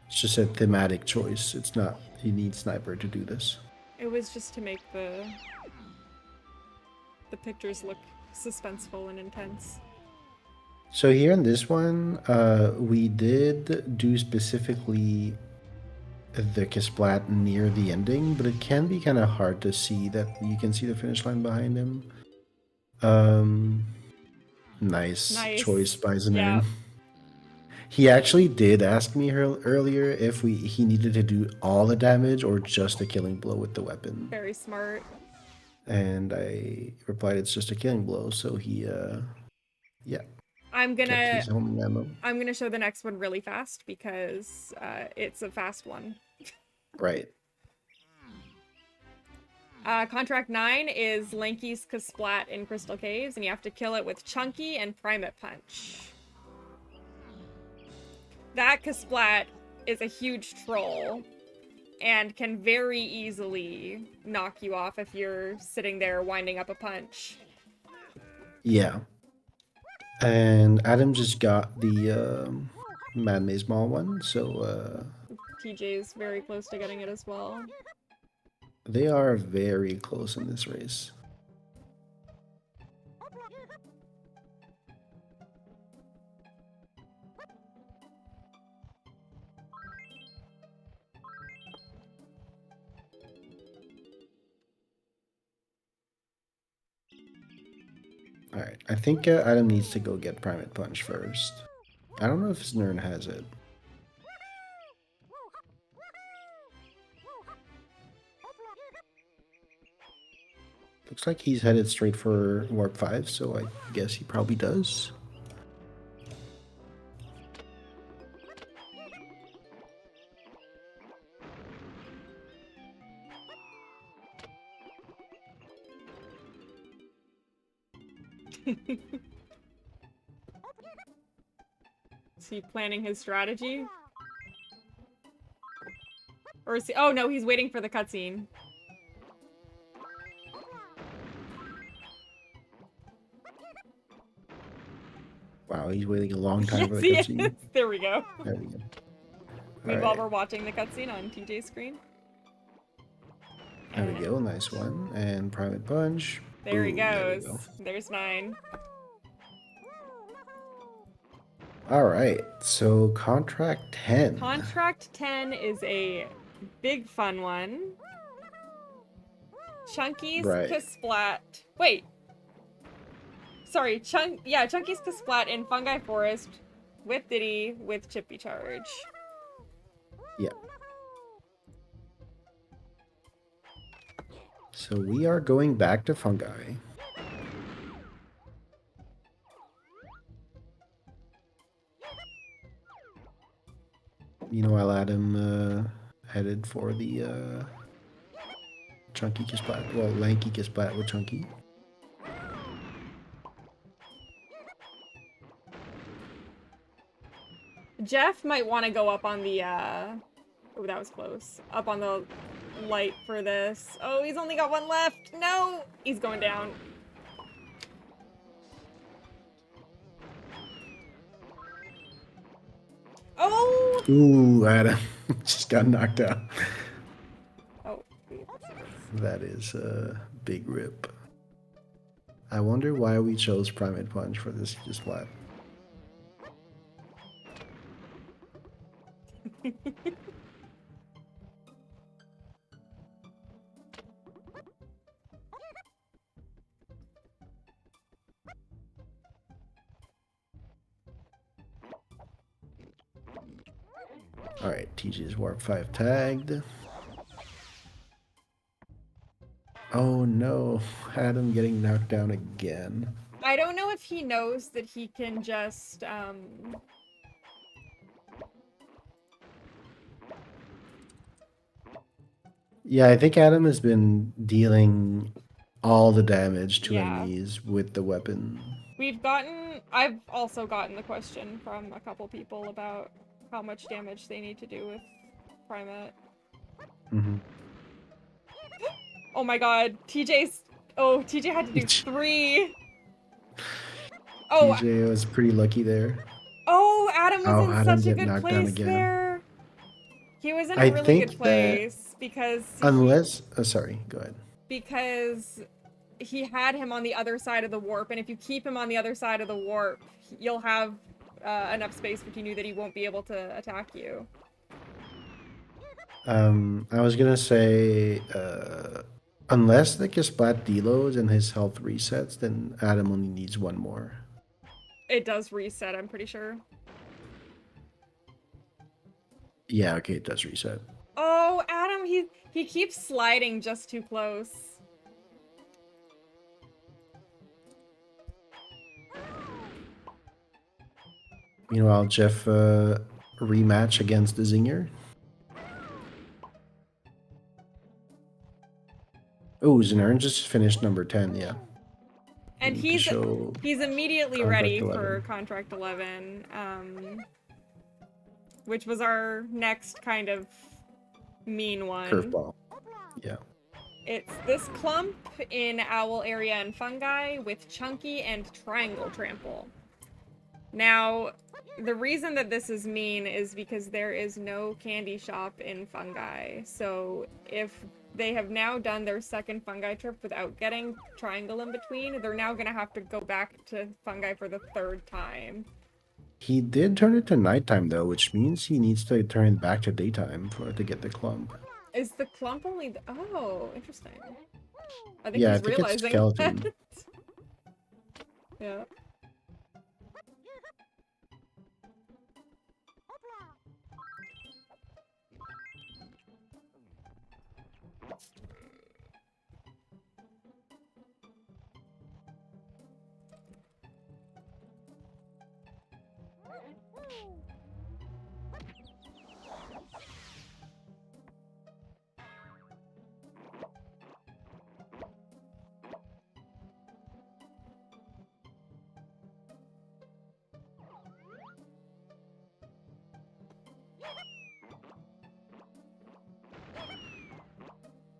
It's just a thematic choice. It's not, you need sniper to do this. It was just to make the pictures look suspenseful and intense. So here in this one, we did do specifically the Kisplat near the ending, but it can be kind of hard to see that you can see the finish line behind him. Nice choice by Znern. Yeah. He actually did ask me earlier if he needed to do all the damage or just a killing blow with the weapon. Very smart. And I replied, it's just a killing blow. So he, yeah. I'm kept gonna his homing ammo. I'm gonna show the next one really fast because it's a fast one. Right. Contract 9 is Lanky's Kasplat in Crystal Caves, and you have to kill it with Chunky and Primate Punch. That Kasplat is a huge troll and can very easily knock you off if you're sitting there winding up a punch. Yeah. And Adam just got the Mad Maze Mall one, so TJ is very close to getting it as well. they are very close in this race. Alright, I think Adam needs to go get Primate Punch first. I don't know if Znern has it. Looks like he's headed straight for Warp 5, so I guess he probably does. Is he planning his strategy? Or is he... Oh no, he's waiting for the cutscene. Wow, he's waiting a long time for the Yes, cutscene. he is. There we go. There we go. Meanwhile, we're watching the cutscene on TJ's screen. There we go, nice one. And Primate Punch. There he Boom, goes. there we go. There's 9. Alright, so Contract 10. Contract 10 is a big fun one. Chunky's Right. Kasplat. Wait. Sorry, Chunky's Kasplat in Fungi Forest with Diddy with Chippy Charge. Yeah. So we are going back to Fungi. Meanwhile, Adam headed for the Chunky Kisplat. Well, Lanky Kisplat with Chunky. Jeff might want to go up on the, oh, that was close. Up on the light for this. Oh, he's only got 1 left. No! He's going down. Oh! Ooh, Adam just got knocked out. Oh, That is a big rip. I wonder why we chose Primate Punch for this Kisplat. Alright, TJ's Warp 5 tagged. Oh no, Adam getting knocked down again. I don't know if he knows that he can just, Yeah, I think Adam has been dealing all the damage to Yeah. enemies with the weapon. I've also gotten the question from a couple people about how much damage they need to do with Primate. Mm-hmm. Oh my god, TJ had to do 3. Oh, TJ was pretty lucky there. oh, Adam was Oh, in Adam such a get good knocked down place again. there. He was in a I really good think that place unless, sorry, go ahead. because he had him on the other side of the warp, and if you keep him on the other side of the warp, you'll have enough space between you that he won't be able to attack you. I was gonna say, unless the Kispat deloads and his health resets, then Adam only needs one more. It does reset, I'm pretty sure. Yeah, okay, it does reset. Oh, Adam, he keeps sliding just too close. Meanwhile, Jeff rematch against the Zinger. Oh, Znern just finished number 10, yeah. We And need to show he's immediately Contract ready 11. for Contract 11, which was our next kind of mean one. Curveball. Yeah. It's this clump in Owl Area and Fungi with Chunky and Triangle Trample. Now, the reason that this is mean is because there is no candy shop in Fungi. So if they have now done their second Fungi trip without getting Triangle in between, they're now going to have to go back to Fungi for the 3rd time. He did turn it to nighttime though, which means he needs to turn it back to daytime to get the clump. Is the clump only oh, interesting. I think Yeah, I he's think it's realizing that. skeleton. Yeah.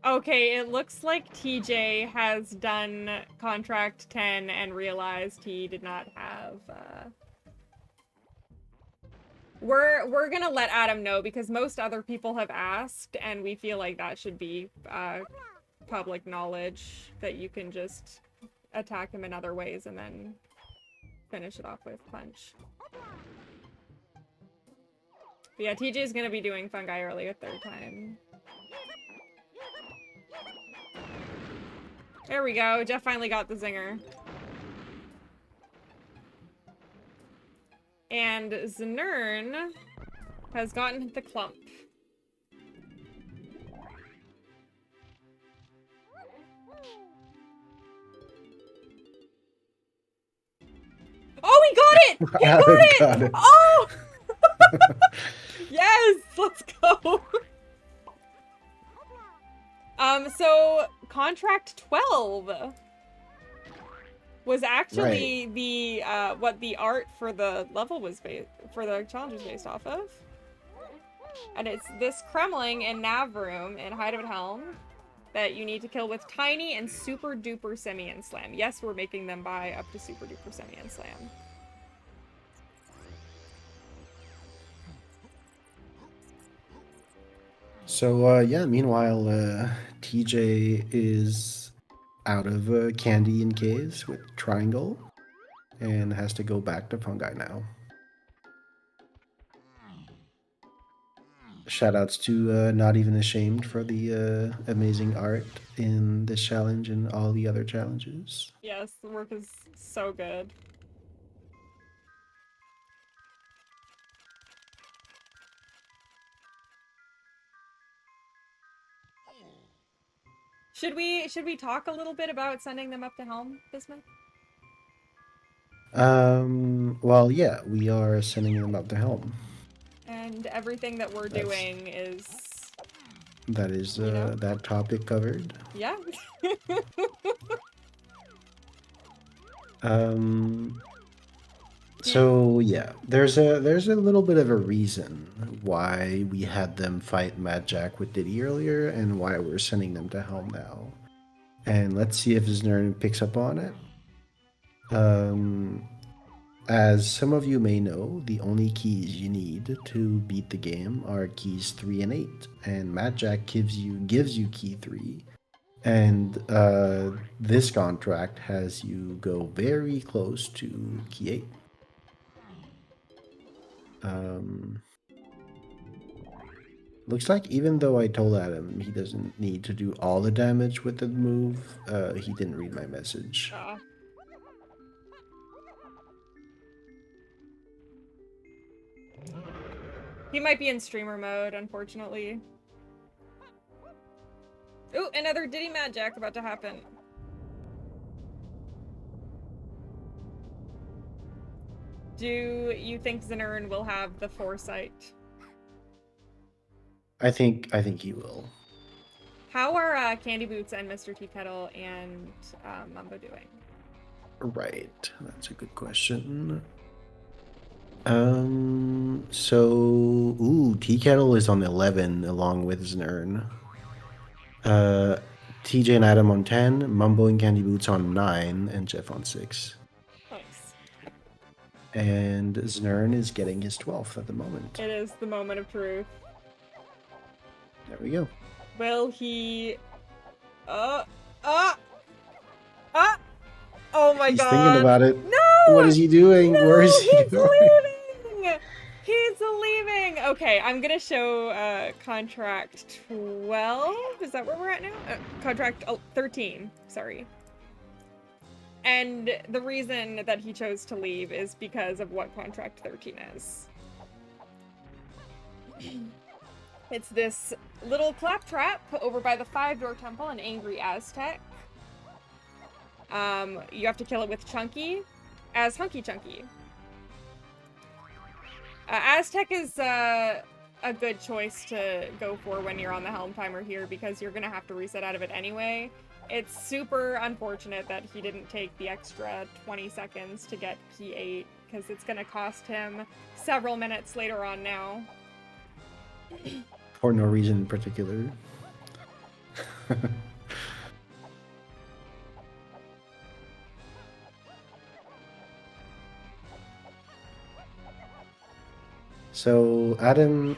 Okay, it looks like TJ has done contract 10 and realized he did not have We're gonna let Adam know because most other people have asked, and we feel like that should be public knowledge that you can just attack him in other ways and then finish it off with punch. But yeah, TJ is gonna be doing Fungi early a 3rd time. There we go. Jeff finally got the zinger. And Znern has gotten the clump. Oh, he got it! He got Adam it! got it. Oh! Yes! Let's go! So contract 12 was actually the what the art for the level was based for the challenge was based off of. And it's this Kremling in Nav Room in Height of Helm that you need to kill with Tiny and Super Duper Simian Slam. Yes, we're making them buy up to Super Duper Simian Slam. So yeah, meanwhile, TJ is out of candy and caves with Triangle and has to go back to Fungi now. Shoutouts to Not Even Ashamed for the amazing art in this challenge and all the other challenges. Yes, the work is so good. Should we talk a little bit about sending them up to Helm, Bismuth? Well, yeah, we are sending them up to Helm. And everything that we're That's doing is that is You know? that topic covered. Yeah. Um, Do so yeah, there's a little bit of a reason why we had them fight Mad Jack with Diddy earlier, and why we're sending them to Helm now. And let's see if Znern picks up on it. Um, as some of you may know, the only keys you need to beat the game are keys 3 and 8, and Mad Jack gives you key 3. And this contract has you go very close to key 8. Um, looks like even though I told Adam he doesn't need to do all the damage with the move, he didn't read my message. He might be in streamer mode, unfortunately. Ooh, another Diddy Mad Jack about to happen. Do you think Znern will have the foresight? I think he will. How are Candy Boots and Mr. Tea Kettle and Mumbo doing? Right, that's a good question. So, Tea Kettle is on 11 along with Znern. TJ and Adam on 10, Mumbo and Candy Boots on 9, and Jeff on 6. Nice. And Znern is getting his 12th at the moment. It is the moment of truth. There we go. Will he... Oh my god! He's thinking about it. No! What is he doing? No, Where is he he's going? leaving! He's leaving! Okay, I'm gonna show contract 12. Is that where we're at now? Contract 13, sorry. And the reason that he chose to leave is because of what contract 13 is. It's this little claptrap over by the 5-door temple, an angry Aztec. You have to kill it with Chunky as Hunky Chunky. Aztec is a good choice to go for when you're on the Helm timer here, because you're gonna have to reset out of it anyway. It's super unfortunate that he didn't take the extra 20 seconds to get key 8, because it's gonna cost him several minutes later on now. For no reason in particular. So Adam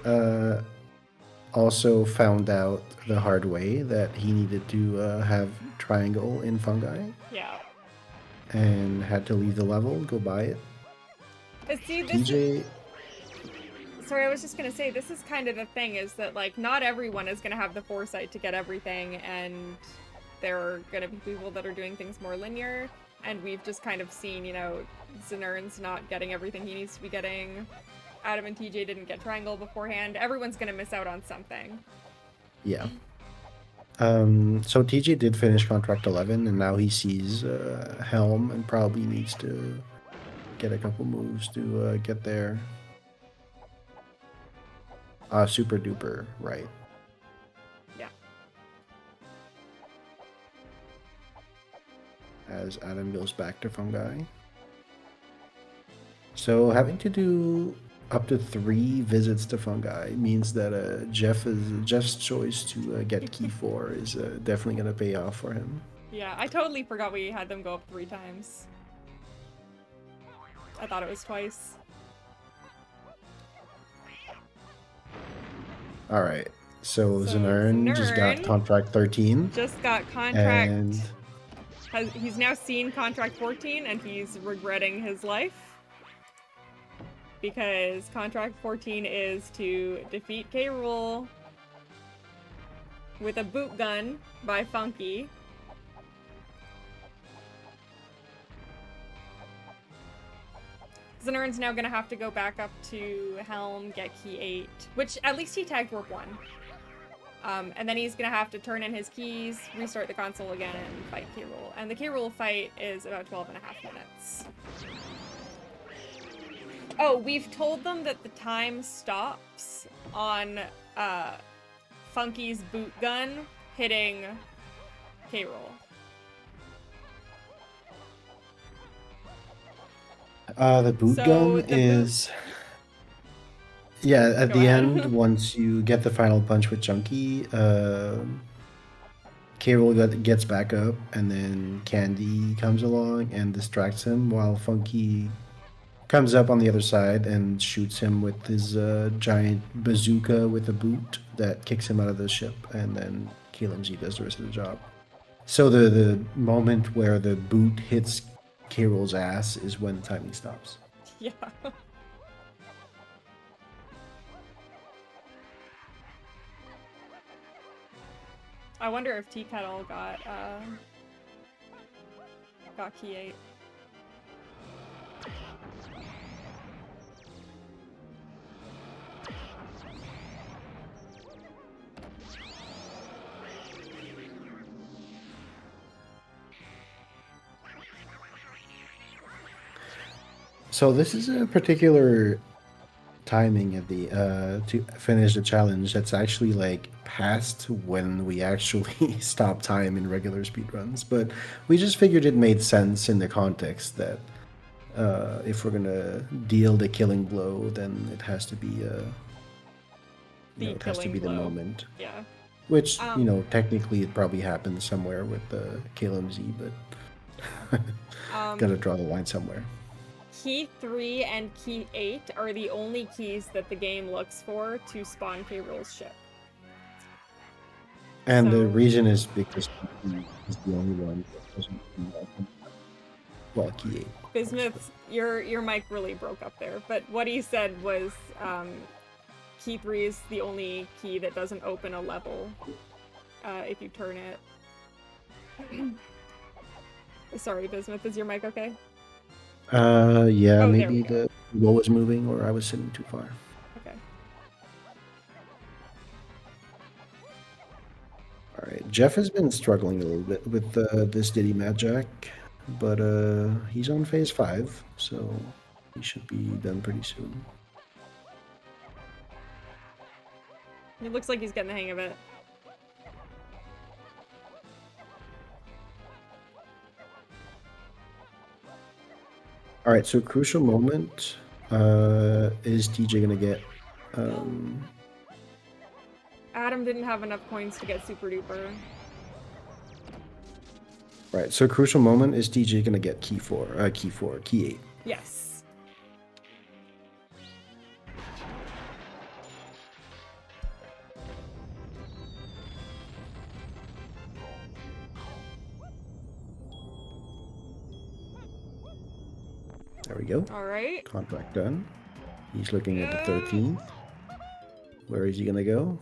also found out the hard way that he needed to have triangle in Fungi. Yeah. And had to leave the level, go buy it. But see, TJ... Sorry, I was just gonna say, this is kind of the thing, is that, like, not everyone is gonna have the foresight to get everything, and there are gonna be people that are doing things more linear, and we've just kind of seen, you know, Znern's not getting everything he needs to be getting. Adam and TJ didn't get triangle beforehand. Everyone's gonna miss out on something. Yeah. So TJ did finish contract 11, and now he sees Helm and probably needs to get a couple moves to get there. Super duper, right. Yeah. As Adam goes back to Fungi. So having to do up to 3 visits to Fungi means that Jeff's choice to get key 4 is definitely going to pay off for him. Yeah, I totally forgot we had them go up 3 times. I thought it was twice. Alright, so Znern just got contract 13. Just got contract... And... he's now seen contract 14, and he's regretting his life. Because contract 14 is to defeat K. Rool with a boot gun by Fungi. Znern's now gonna have to go back up to Helm, get key 8, which at least he tagged warp 1. And then he's gonna have to turn in his keys, restart the console again, and fight K. Rool. And the K. Rool fight is about 12.5 minutes. Oh, we've told them that the time stops on Funky's boot gun hitting K-roll. The boot gun is... Yeah, at Go the ahead. end, once you get the final punch with Chunky, K-roll gets back up, and then Candy comes along and distracts him while Funky comes up on the other side and shoots him with his giant bazooka with a boot that kicks him out of the ship, and then KLMZ does the rest of the job. So the moment where the boot hits K-roll's ass is when the timing stops. Yeah. I wonder if Tea Kettle got key 8. So this is a particular timing at the to finish the challenge that's actually like past when we actually stop time in regular speedruns, but we just figured it made sense in the context that if we're gonna deal the killing blow, then it has to be it has to be the moment. Yeah. Which technically it probably happens somewhere with the KLMZ, but gotta draw the line somewhere. Key 3 and Key 8 are the only keys that the game looks for to spawn K-roll's ship. And the reason is because Key is the only one that doesn't well, Key 8. Bismuth, your mic really broke up there, but what he said was Key 3 is the only key that doesn't open a level if you turn it. Sorry, Bismuth, is your mic okay? Yeah, maybe the wall was moving or I was sitting too far. Okay. Alright, Jeff has been struggling a little bit with this Diddy Magic, but he's on phase 5, so he should be done pretty soon. It looks like he's getting the hang of it. All right, so crucial moment. Is TJ gonna get? Adam didn't have enough coins to get super duper. Right, so crucial moment is TJ gonna get key 8. Yes. There we go. All right. Contract done. He's looking at the 13th. Where is he gonna go?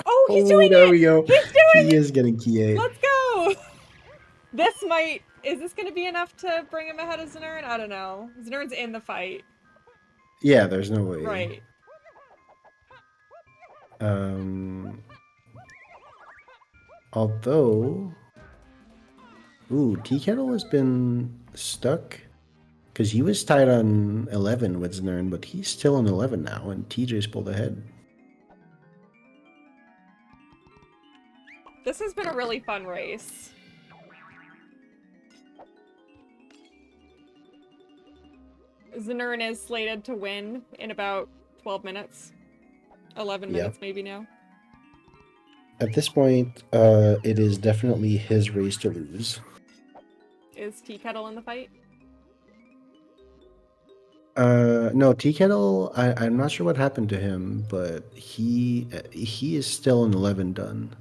Oh, he's doing there it! we go. He's doing He is getting key 8. Let's go! Is this gonna be enough to bring him ahead of Znern? I don't know. Znern's in the fight. Yeah, there's no way. Right. Although... Ooh, Tea Kettle has been stuck. Because he was tied on 11 with Znern, but he's still on 11 now, and TJ's pulled ahead. This has been a really fun race. Znern is slated to win in about 12 minutes. 11 minutes maybe now. At this point, it is definitely his race to lose. Is Tea Kettle in the fight? No, Tea Kettle, I'm not sure what happened to him, but he is still an 11 done.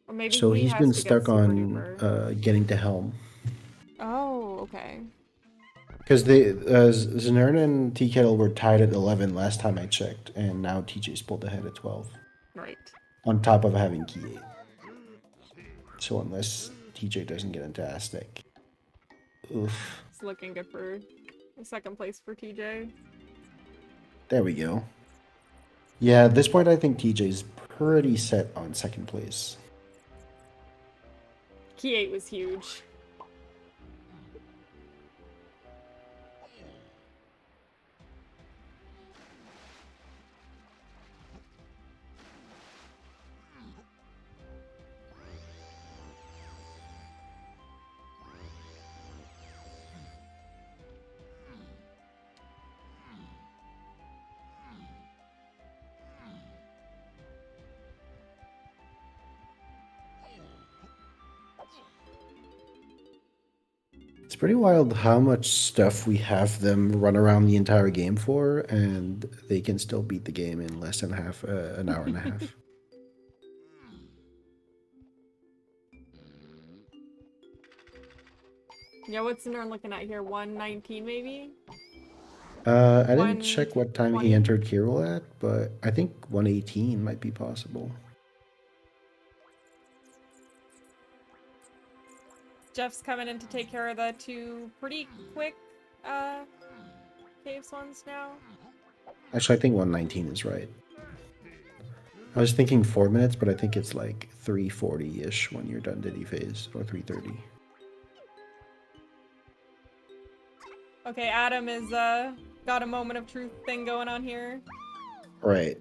Or maybe so he he's has been to stuck get on getting to Helm. Oh, okay. Because Znern and Tea Kettle were tied at 11 last time I checked, and now TJ's pulled ahead at 12. Right. On top of having key 8. So unless TJ doesn't get into Aztec. Oof. It's looking good for second place for TJ. There we go. Yeah, at this point I think TJ's pretty set on second place. Key 8 was huge. It's pretty wild how much stuff we have them run around the entire game for, and they can still beat the game in less than an hour and a half. Yeah, what's Nern looking at here? 119 maybe? I didn't check what time he 120? entered Kirill at, but I think 118 might be possible. Jeff's coming in to take care of the 2 pretty quick caves ones now. Actually, I think 119 is right. I was thinking 4 minutes, but I think it's like 3:40-ish when you're done Diddy phase, or 3:30. Okay, Adam is got a moment of truth thing going on here. Right.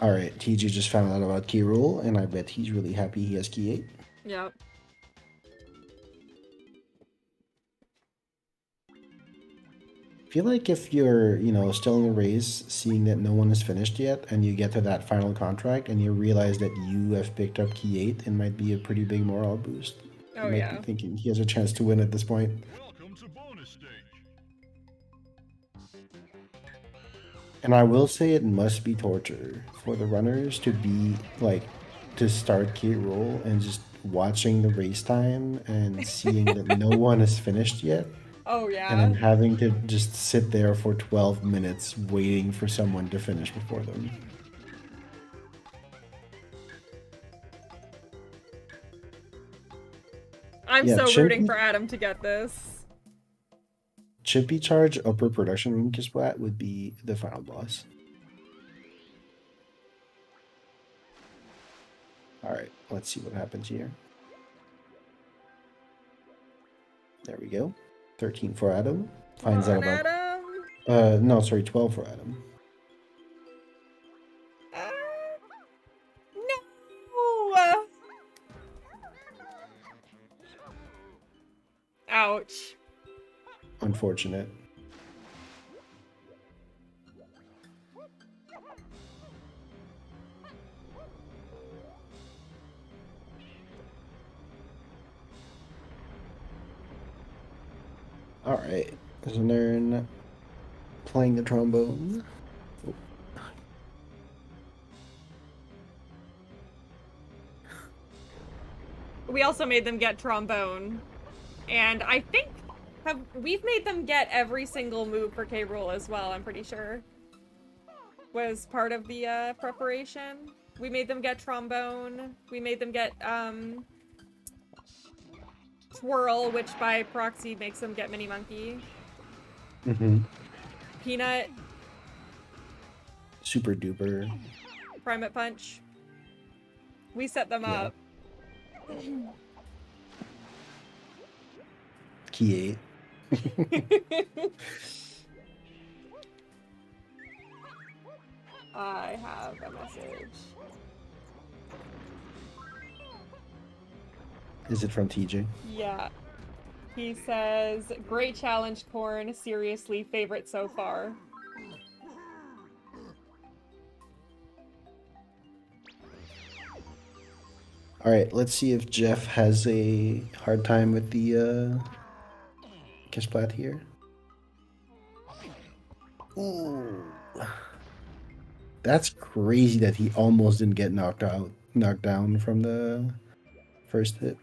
Alright, TG just found out about key rule, and I bet he's really happy he has key 8. Yep. I feel like if you're, still in the race, seeing that no one has finished yet, and you get to that final contract, and you realize that you have picked up key 8, it might be a pretty big morale boost. Oh, you might yeah. be thinking he has a chance to win at this point. Welcome to bonus stage. And I will say it must be torture for the runners to be, to start key roll and just watching the race time and seeing that no one has finished yet. Oh, yeah. And then having to just sit there for 12 minutes waiting for someone to finish before them. I'm Yeah, so rooting for Adam to get this. Chippy Charge Upper Production Room Kisplat would be the final boss. Alright, let's see what happens here. There we go. 13 for Adam. Finds out about... Adam. No, sorry, 12 for Adam. No! Ouch. Unfortunate. Alright, Znern playing the trombone. Oh. We also made them get trombone. And I think we've made them get every single move for K. Rool as well, I'm pretty sure. Was part of the preparation. We made them get trombone. We made them get twirl, which by proxy makes them get mini monkey. Peanut. Super duper. Primate punch. We set them up. Key 8. I have a message. Is it from TJ? Yeah. He says, great challenge, Corn. Seriously, favorite so far. Alright, let's see if Jeff has a hard time with the Kisplat here. Ooh. That's crazy that he almost didn't get knocked down from the first hit.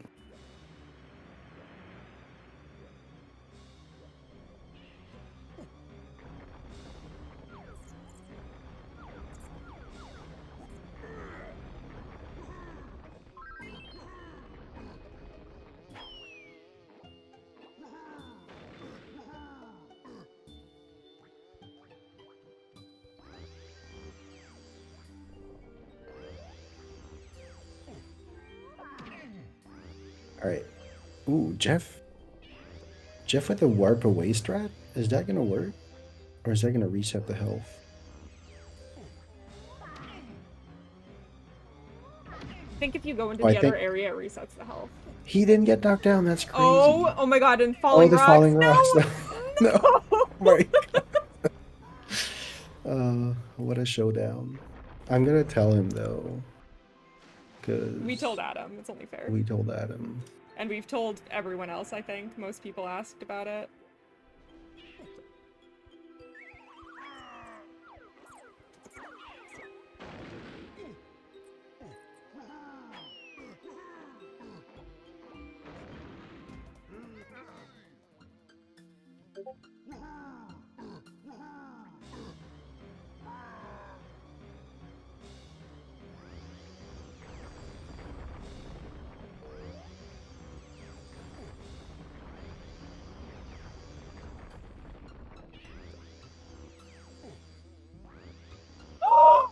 Alright. Ooh, Jeff. Jeff with the warp away strat? Is that gonna work? Or is that gonna reset the health? think if you go into Oh, I the other think area, it resets the health. he didn't get knocked down. That's crazy. Oh my god, and Oh, falling the rocks. falling rocks. No! No. No! My what a showdown. I'm gonna tell him though, We told because Adam, it's only fair. we told Adam. And we've told everyone else, I think. Most people asked about it.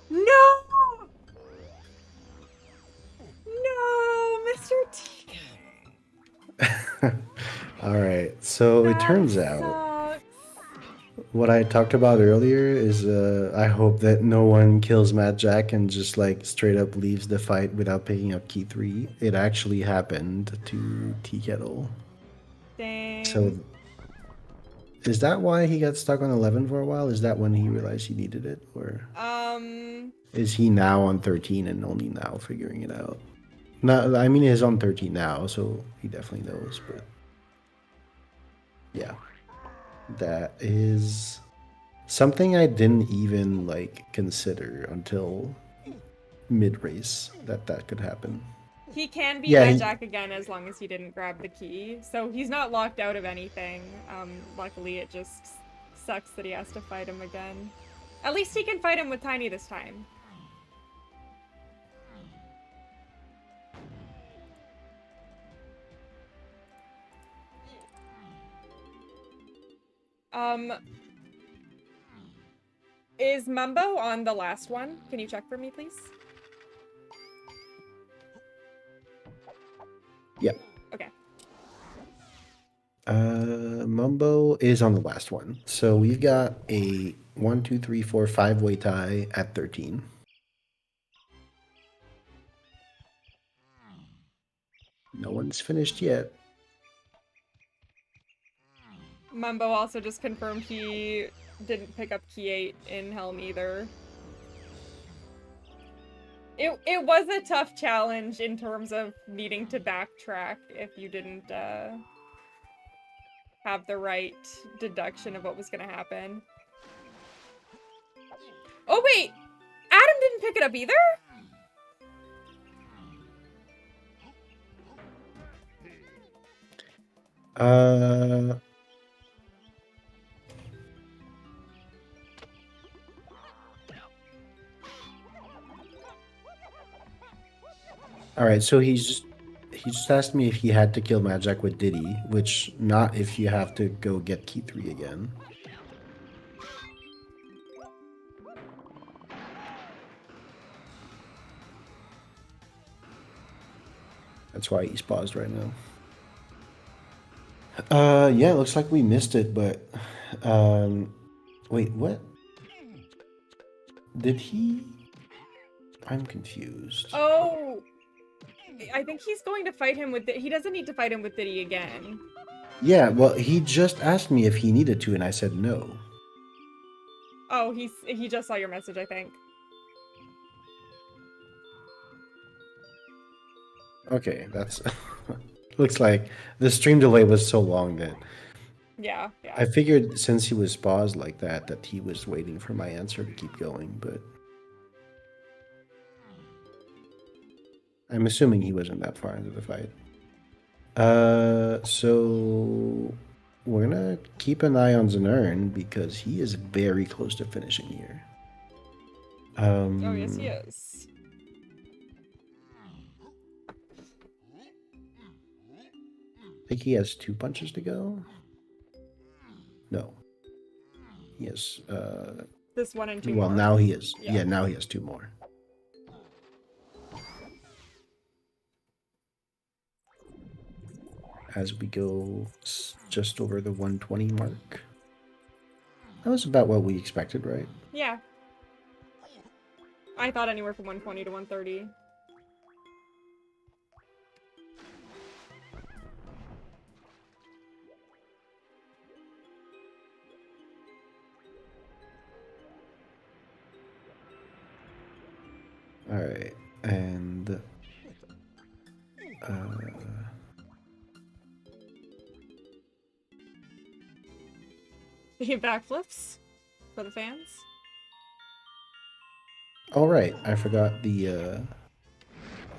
No! No, Mr. T. All right, so it turns out Sucks. what I talked about earlier is I hope that no one kills Matt Jack and just like straight up leaves the fight without picking up key 3. It actually happened to Tea Kettle. Dang. So is that why he got stuck on 11 for a while? Is that when he realized he needed it, or is he now on 13 and only now figuring it out? No, I mean he's on 13 now, so he definitely knows. But yeah, that is something I didn't even like consider until mid race that could happen. He can be Yeah, Mad Jack again as long as he didn't grab the key. So he's not locked out of anything. Luckily, it just sucks that he has to fight him again. At least he can fight him with Tiny this time. Is Mumbo on the last one? Can you check for me, please? yeah. Okay. Mumbo is on the last one. So we've got a 1, 2, 3, 4, 5-way tie at 13. No one's finished yet. Mumbo also just confirmed he didn't pick up key 8 in Helm either. It was a tough challenge in terms of needing to backtrack if you didn't have the right deduction of what was going to happen. Oh wait! Adam didn't pick it up either? All right, so he just asked me if he had to kill Magic with Diddy, which not if you have to go get key 3 again. That's why he's paused right now. Yeah, it looks like we missed it, but wait, what? Did he? I'm confused. Oh, I think he's going to fight him with he doesn't need to fight him with Diddy again. Yeah, well, he just asked me if he needed to, and I said no. Oh, he just saw your message, I think. Okay, that's looks like the stream delay was so long that Yeah. I figured since he was paused like that he was waiting for my answer to keep going, but I'm assuming he wasn't that far into the fight. So we're gonna keep an eye on Znern because he is very close to finishing here. Oh, yes, he is. I think he has 2 punches to go. No. He has This one and 2 well, more. now he is. Yeah. Yeah, now he has 2 more. As we go just over the 120 mark. That was about what we expected, right? Yeah. I thought anywhere from 120 to 130. right, and He backflips for the fans. all right. I forgot the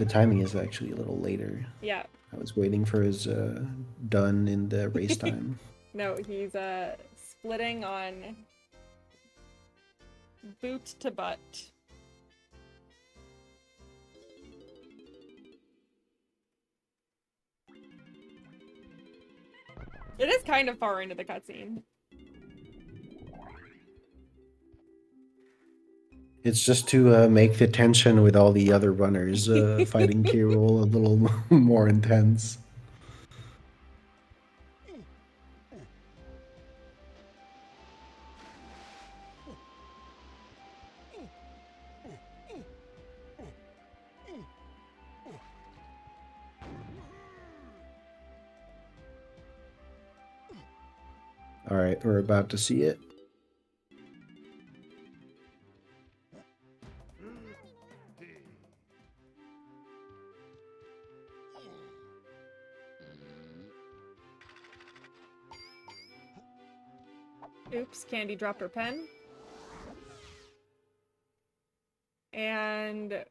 timing is actually a little later. Yeah. I was waiting for his done in the race time. No, he's splitting on boot to butt. It is kind of far into the cutscene. It's just to make the tension with all the other runners fighting K. Rool a little more intense. All right, we're about to see it. Oops, Candy dropped her pen. And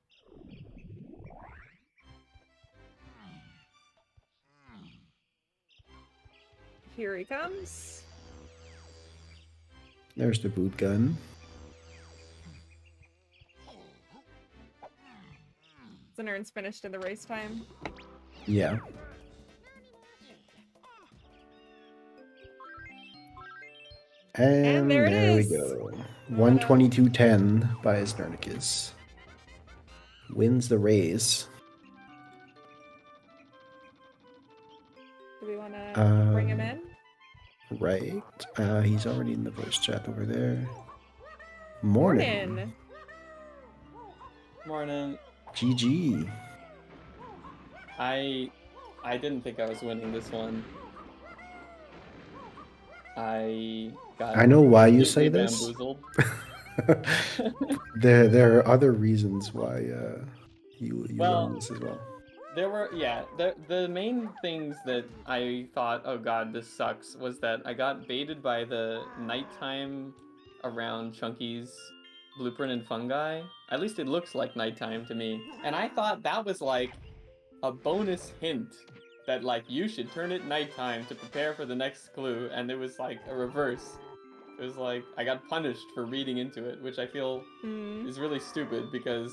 here he comes. There's the boot gun. Znernicus finished in the race time. Yeah. And there it there we is. go. 122.10 by Znernicus. Wins the race. Do we want to bring him in? Right. He's already in the voice chat over there. Mornin. Morning. GG. I didn't think I was winning this one. I know why you say this. Bamboozled. there are other reasons why you won this as well. There were, the main things that I thought, oh god, this sucks, was that I got baited by the nighttime around Chunky's blueprint and fungi. At least it looks like nighttime to me. And I thought that was like a bonus hint that like you should turn it nighttime to prepare for the next clue, and it was like a reverse. It was like I got punished for reading into it, which I feel is really stupid because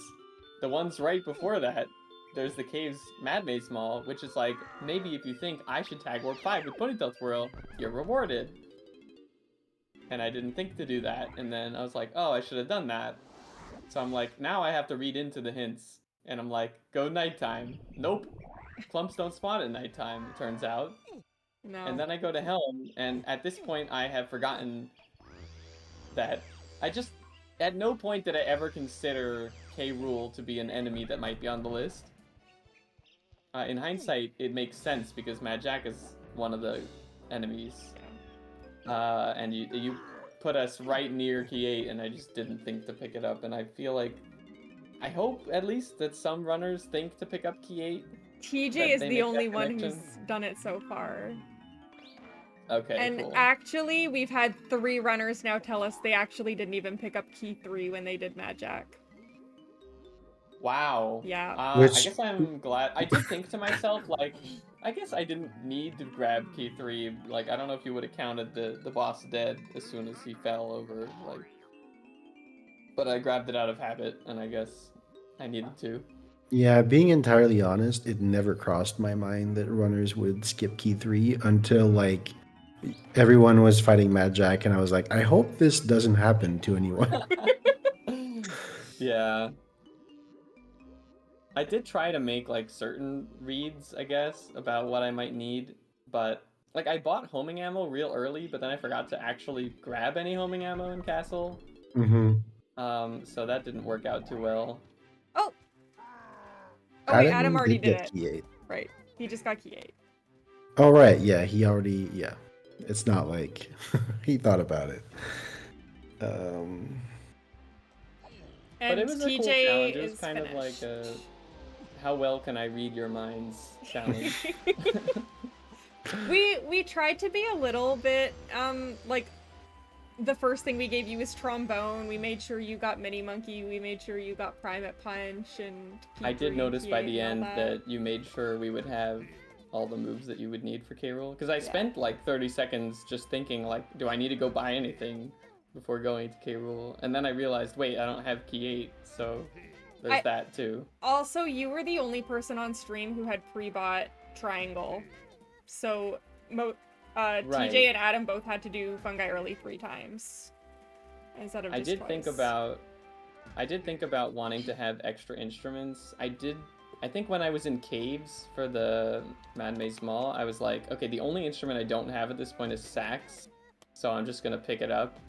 the ones right before that, there's the cave's Mad Maze Maul, which is like, maybe if you think I should tag Warp 5 with Ponytail Twirl, you're rewarded. And I didn't think to do that, and then I was like, oh, I should have done that. So I'm like, now I have to read into the hints. And I'm like, go nighttime. Nope. Clumps don't spawn at nighttime, it turns out. No. And then I go to Helm, and at this point I have forgotten that at no point did I ever consider K. Rool to be an enemy that might be on the list. In hindsight, it makes sense because Mad Jack is one of the enemies. And you put us right near Key 8, and I just didn't think to pick it up, and I feel like, I hope at least that some runners think to pick up Key 8. TJ is the only one who's done it so far. Okay, and cool. Actually, we've had 3 runners now tell us they actually didn't even pick up Key 3 when they did Mad Jack. Wow. Yeah. I guess I'm glad. I did think to myself, like, I guess I didn't need to grab Key 3. Like, I don't know if you would have counted the boss dead as soon as he fell over, like. But I grabbed it out of habit, and I guess I needed to. Yeah, being entirely honest, it never crossed my mind that runners would skip Key 3 until, like, everyone was fighting Mad Jack, and I was like, I hope this doesn't happen to anyone. Yeah. I did try to make, like, certain reads, I guess, about what I might need, but, like, I bought homing ammo real early, but then I forgot to actually grab any homing ammo in Castle. So that didn't work out too well. Oh! Oh wait, Adam already did it. Key 8. Right. He just got Key 8. Oh, right, yeah, he already, yeah. It's not like he thought about it. But it And was a cool TJ challenge. It was is kind of like finished. a how well can I read your minds challenge. We tried to be a little bit like the first thing we gave you was trombone. We made sure you got mini monkey. We made sure you got primate punch and P3, I did notice by P8 the and all end that you made sure we would have all the moves that you would need for K-Rool. Because I spent like 30 seconds just thinking like, do I need to go buy anything before going to K-Rool? And then I realized, wait, I don't have Key 8, so there's that too. Also, you were the only person on stream who had pre-bought Triangle. So Right. TJ and Adam both had to do Fungi early 3 times. Instead of just I did twice. think about wanting to have extra instruments. I think when I was in caves for the Mad Maze Maul, I was like, okay, the only instrument I don't have at this point is sax, so I'm just gonna pick it up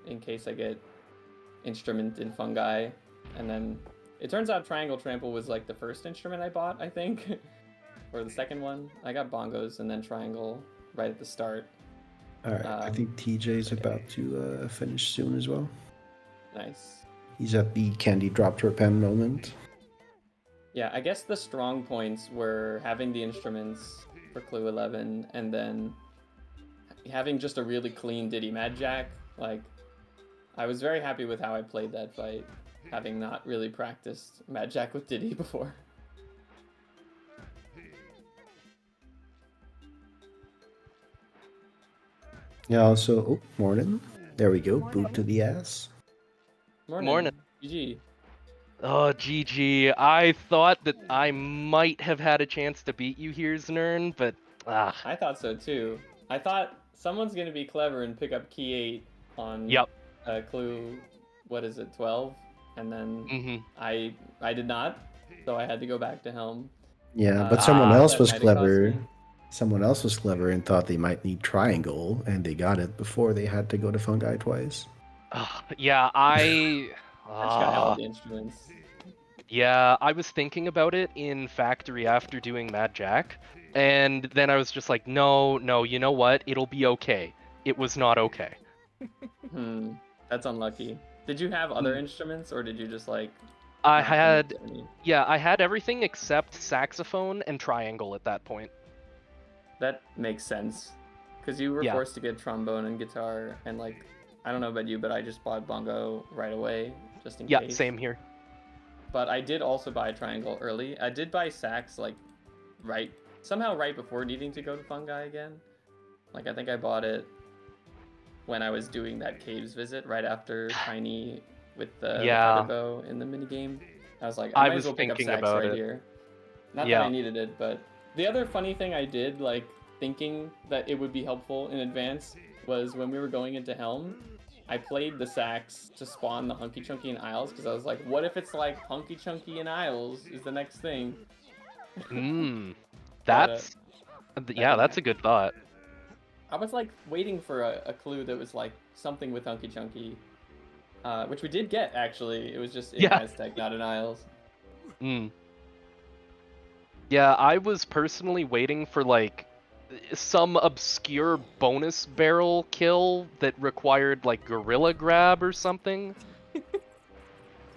in case I get instrument in Fungi. And then it turns out Triangle Trample was like the first instrument I bought, I think, or the second one. I got bongos and then Triangle right at the start. All right, I think TJ's about to finish soon as well. Nice. He's at the candy drop to her pen moment. Yeah, I guess the strong points were having the instruments for Clue 11 and then having just a really clean Diddy Mad Jack. Like, I was very happy with how I played that fight, having not really practiced Mad Jack with Diddy before. Yeah, also, oh, Mornin. There we go, Mornin. boot to the ass. Mornin. GG. Oh, GG. I thought that I might have had a chance to beat you here, Znern, but I thought so too. I thought someone's gonna be clever and pick up Key 8 on Clue, what is it, 12? And then I did not, so I had to go back to Helm. Yeah, but someone else was that might have cost clever. me. Someone else was clever and thought they might need Triangle, and they got it before they had to go to Fungi twice. Yeah, I just got all the instruments. Yeah, I was thinking about it in Factory after doing Mad Jack, and then I was just like, no, you know what? It'll be okay. It was not okay. That's unlucky. Did you have other instruments, or did you just like... I had everything except saxophone and triangle at that point. That makes sense, because you were forced to get trombone and guitar, and like, I don't know about you, but I just bought bongo right away, just in case. Yeah, same here. But I did also buy triangle early. I did buy sax like somehow right before needing to go to Fungi again. Like, I think I bought it when I was doing that caves visit right after Tiny with the feather bow in the minigame. I was like, I might as well pick up sax right here. Not that I needed it, but the other funny thing I did, like thinking that it would be helpful in advance, was when we were going into Helm, I played the sax to spawn the Hunky Chunky and Isles, because I was like, what if it's like Hunky Chunky and Isles is the next thing? That's that's a good thought. I was like waiting for a clue that was like something with Hunky Chunky, which we did get actually. It was just in Aztec, not in Isles. Yeah, I was personally waiting for like some obscure bonus barrel kill that required like gorilla grab or something.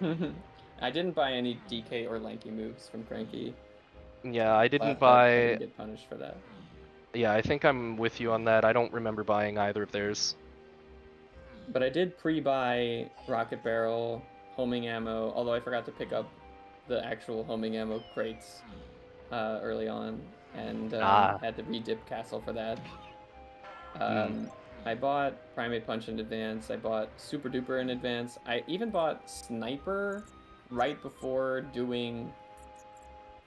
I didn't buy any DK or lanky moves from Cranky. Yeah, I didn't buy. I didn't get punished for that. Yeah, I think I'm with you on that. I don't remember buying either of theirs. But I did pre-buy rocket barrel, homing ammo, although I forgot to pick up the actual homing ammo crates early on, and had to re-dip castle for that. I bought Primate Punch in advance. I bought Super Duper in advance. I even bought Sniper right before doing,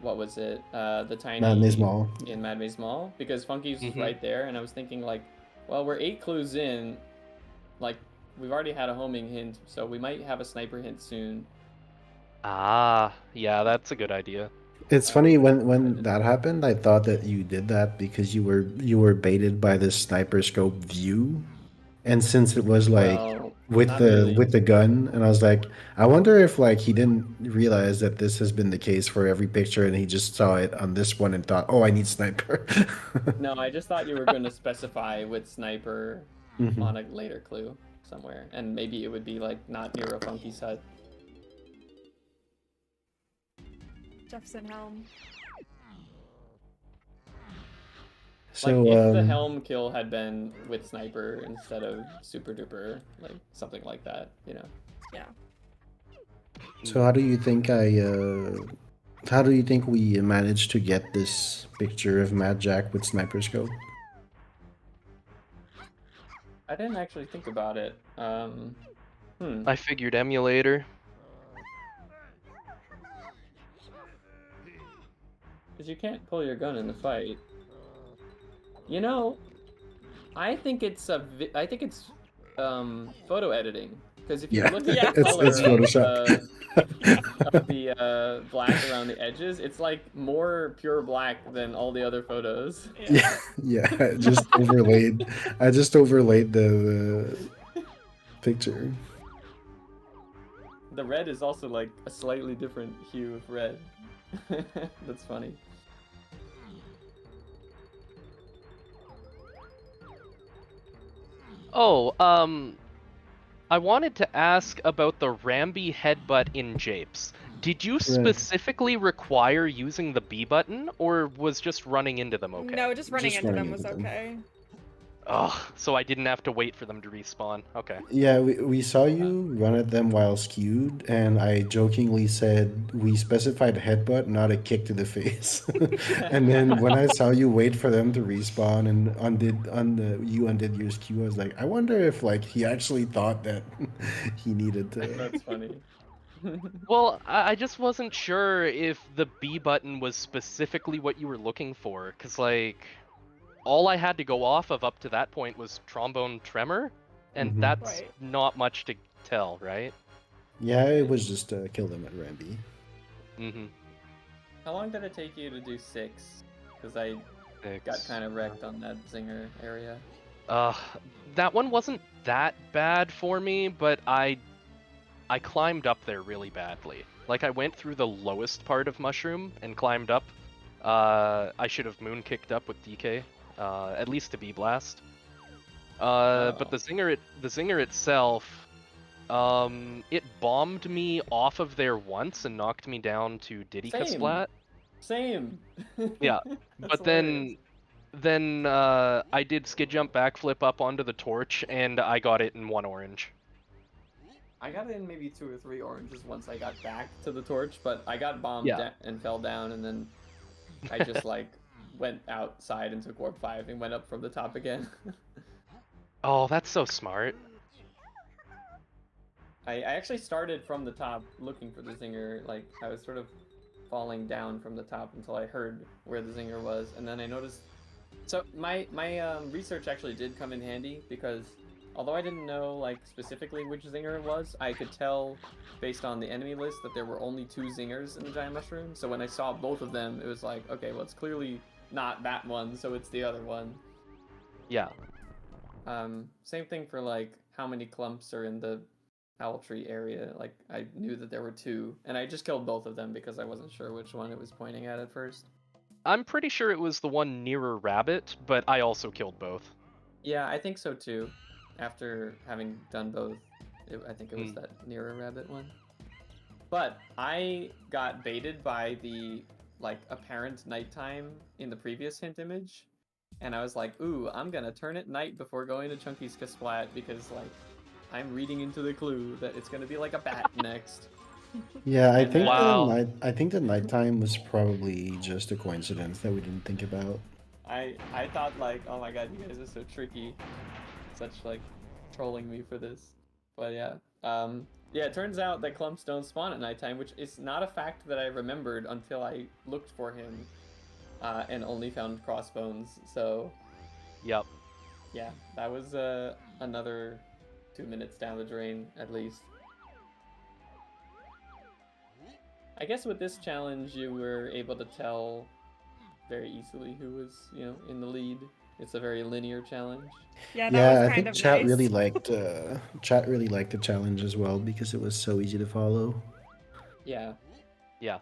what was it? The Tiny Mad Maze Maul. In Mad Maze Maul, because Funky's was right there, and I was thinking like, well, we're 8 clues in, like, we've already had a homing hint, so we might have a sniper hint soon. Yeah, that's a good idea. It's funny when that happened, I thought that you did that because you were baited by this sniper scope view, and since it was like with the gun, and I was like, I wonder if like he didn't realize that this has been the case for every picture, and he just saw it on this one and thought, oh, I need sniper. No, I just thought you were going to specify with sniper on a later clue somewhere, and maybe it would be like not near a funky set. Jefferson Helm. So Like if the helm kill had been with sniper instead of super duper, like something like that, you know. Yeah. so how do you think how do you think we managed to get this picture of Mad Jack with sniper scope? I didn't actually think about it. I figured emulator. Because you can't pull your gun in the fight. You know, I think it's photo editing. Because if you Yeah, look at Yeah. the color it's Photoshop. of the black around the edges, it's like more pure black than all the other photos. Yeah, yeah. I just overlaid the picture. The red is also like a slightly different hue of red. That's funny. Oh, I wanted to ask about the Ramby headbutt in Japes. Did you specifically require using the B button, or was just running into them okay? No, just running Just into running them was into them. okay. Ugh, so I didn't have to wait for them to respawn. Okay. Yeah, we saw you run at them while skewed, and I jokingly said we specified a headbutt, not a kick to the face. And then when I saw you wait for them to respawn and you undid your skew, I was like, I wonder if like he actually thought that he needed to. That's funny. Well, I just wasn't sure if the B button was specifically what you were looking for, because, like, all I had to go off of up to that point was trombone tremor, and Mhm. that's Right. not much to tell, right? Yeah, it was just kill them at Ramby. Mm-hmm. How long did it take you to do 6? Because I got kind of wrecked on that zinger area. That one wasn't that bad for me, but I climbed up there really badly. Like, I went through the lowest part of Mushroom and climbed up. I should have moon kicked up with DK, at least to B blast. But the zinger itself, it bombed me off of there once and knocked me down to Diddy splat. Same. Yeah, That's but hilarious. then I did skid jump backflip up onto the torch and I got it in 1 orange. I got in maybe 2 or 3 oranges once I got back to the torch, but I got bombed Yeah. and fell down, and then I just like went outside and took warp 5 and went up from the top again. Oh, that's so smart. I actually started from the top looking for the zinger. Like, I was sort of falling down from the top until I heard where the zinger was, and then I noticed. So my research actually did come in handy, because although I didn't know like specifically which zinger it was, I could tell based on the enemy list that there were only 2 zingers in the giant mushroom. So when I saw both of them, it was like, okay, well, it's clearly not that one, so it's the other one. Yeah. Same thing for like how many clumps are in the owl tree area. Like, I knew that there were 2, and I just killed both of them because I wasn't sure which one it was pointing at first. I'm pretty sure it was the one nearer Rabbit, but I also killed both. Yeah, I think so too. After having done both, I think it was that nearer Rabbit one. But I got baited by the like apparent nighttime in the previous hint image, and I was like, ooh, I'm gonna turn it night before going to Chunky's Splat, because like I'm reading into the clue that it's gonna be like a bat next. Yeah, I And think Wow. I think the nighttime was probably just a coincidence that we didn't think about. I thought like, oh my god, you guys are so tricky, such like trolling me for this. But yeah, yeah, it turns out that clumps don't spawn at nighttime, which is not a fact that I remembered until I looked for him, and only found Crossbones. So Yep. yeah, that was another 2 minutes down the drain at least. I guess with this challenge, you were able to tell very easily who was, you know, in the lead. It's a very linear challenge. Yeah, that Yeah, was I kind think of chat nice. really liked the challenge as well because it was so easy to follow. Yeah. Yeah.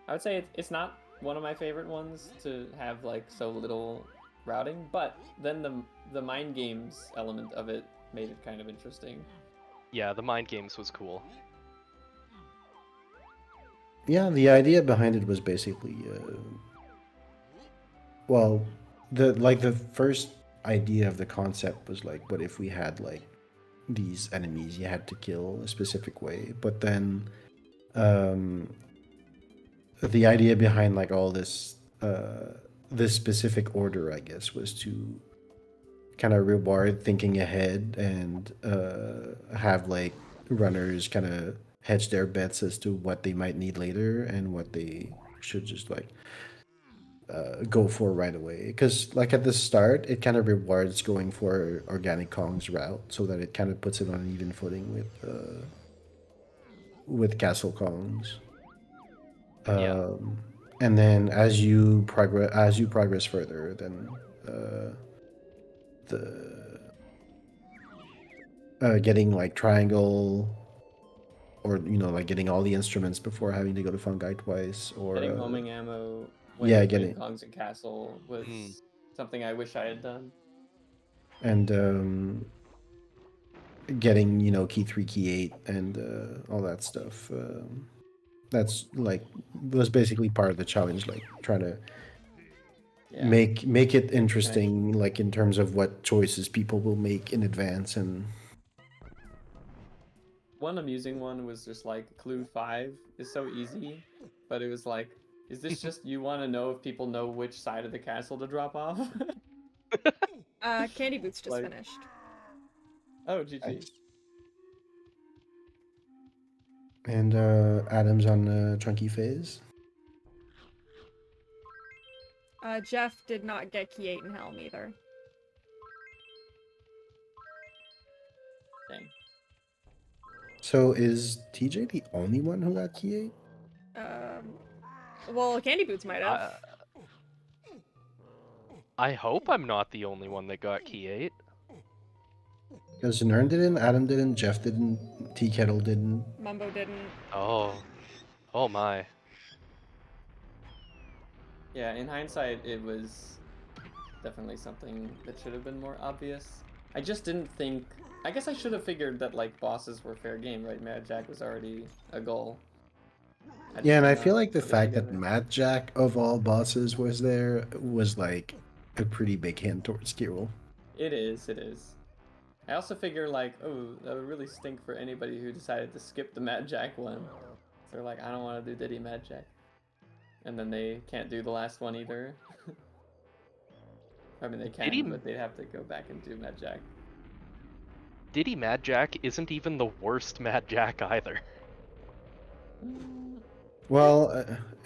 I would say it's not one of my favorite ones to have like so little routing, but then the mind games element of it made it kind of interesting. Yeah, the mind games was cool. Yeah, the idea behind it was basically, well, the first idea of the concept was like, what if we had like these enemies you had to kill a specific way, but then um, the idea behind like all this specific order, I guess, was to kind of reward thinking ahead and have like runners kind of hedge their bets as to what they might need later and what they should just like go for right away. Because like at the start, it kind of rewards going for organic Kong's route so that it kind of puts it on an even footing with Castle Kongs. Yeah. And then as you progress further, then the getting like triangle, or like getting all the instruments before having to go to Fungi twice, or Getting homing ammo yeah, when getting Kong's at castle was Mm. something I wish I had done. and getting key 3, key 8, and all that stuff. That's like was basically part of the challenge, like trying to Yeah. make it Nice. interesting, like in terms of what choices people will make in advance. And One amusing one was just like clue 5 is so easy, but it was like, is this just you want to know if people know which side of the castle to drop off? Candy Boots just Like- finished. Oh, GG. and Adam's on chunky phase. Jeff did not get Key 8 in Helm either. Dang. So is TJ the only one who got key 8? Well, Candy Boots might have. I hope I'm not the only one that got key 8. Because Nern didn't, Adam didn't, Jeff didn't, Tea Kettle didn't. Mumbo didn't. Oh. Oh my. Yeah, in hindsight, it was definitely something that should have been more obvious. I just didn't think. I guess I should have figured that like bosses were fair game, right? Mad Jack was already a goal. Yeah, and I did feel not like the put it fact that together. Matt Jack of all bosses was there was like a pretty big hint towards Kirill. It is. It is. I also figure like, oh, that would really stink for anybody who decided to skip the Mad Jack one. So they're like, I don't want to do Diddy Mad Jack, and then they can't do the last one either. I mean, they can, Diddy- but they'd have to go back and do Mad Jack. Diddy Mad Jack isn't even the worst Mad Jack either. Well,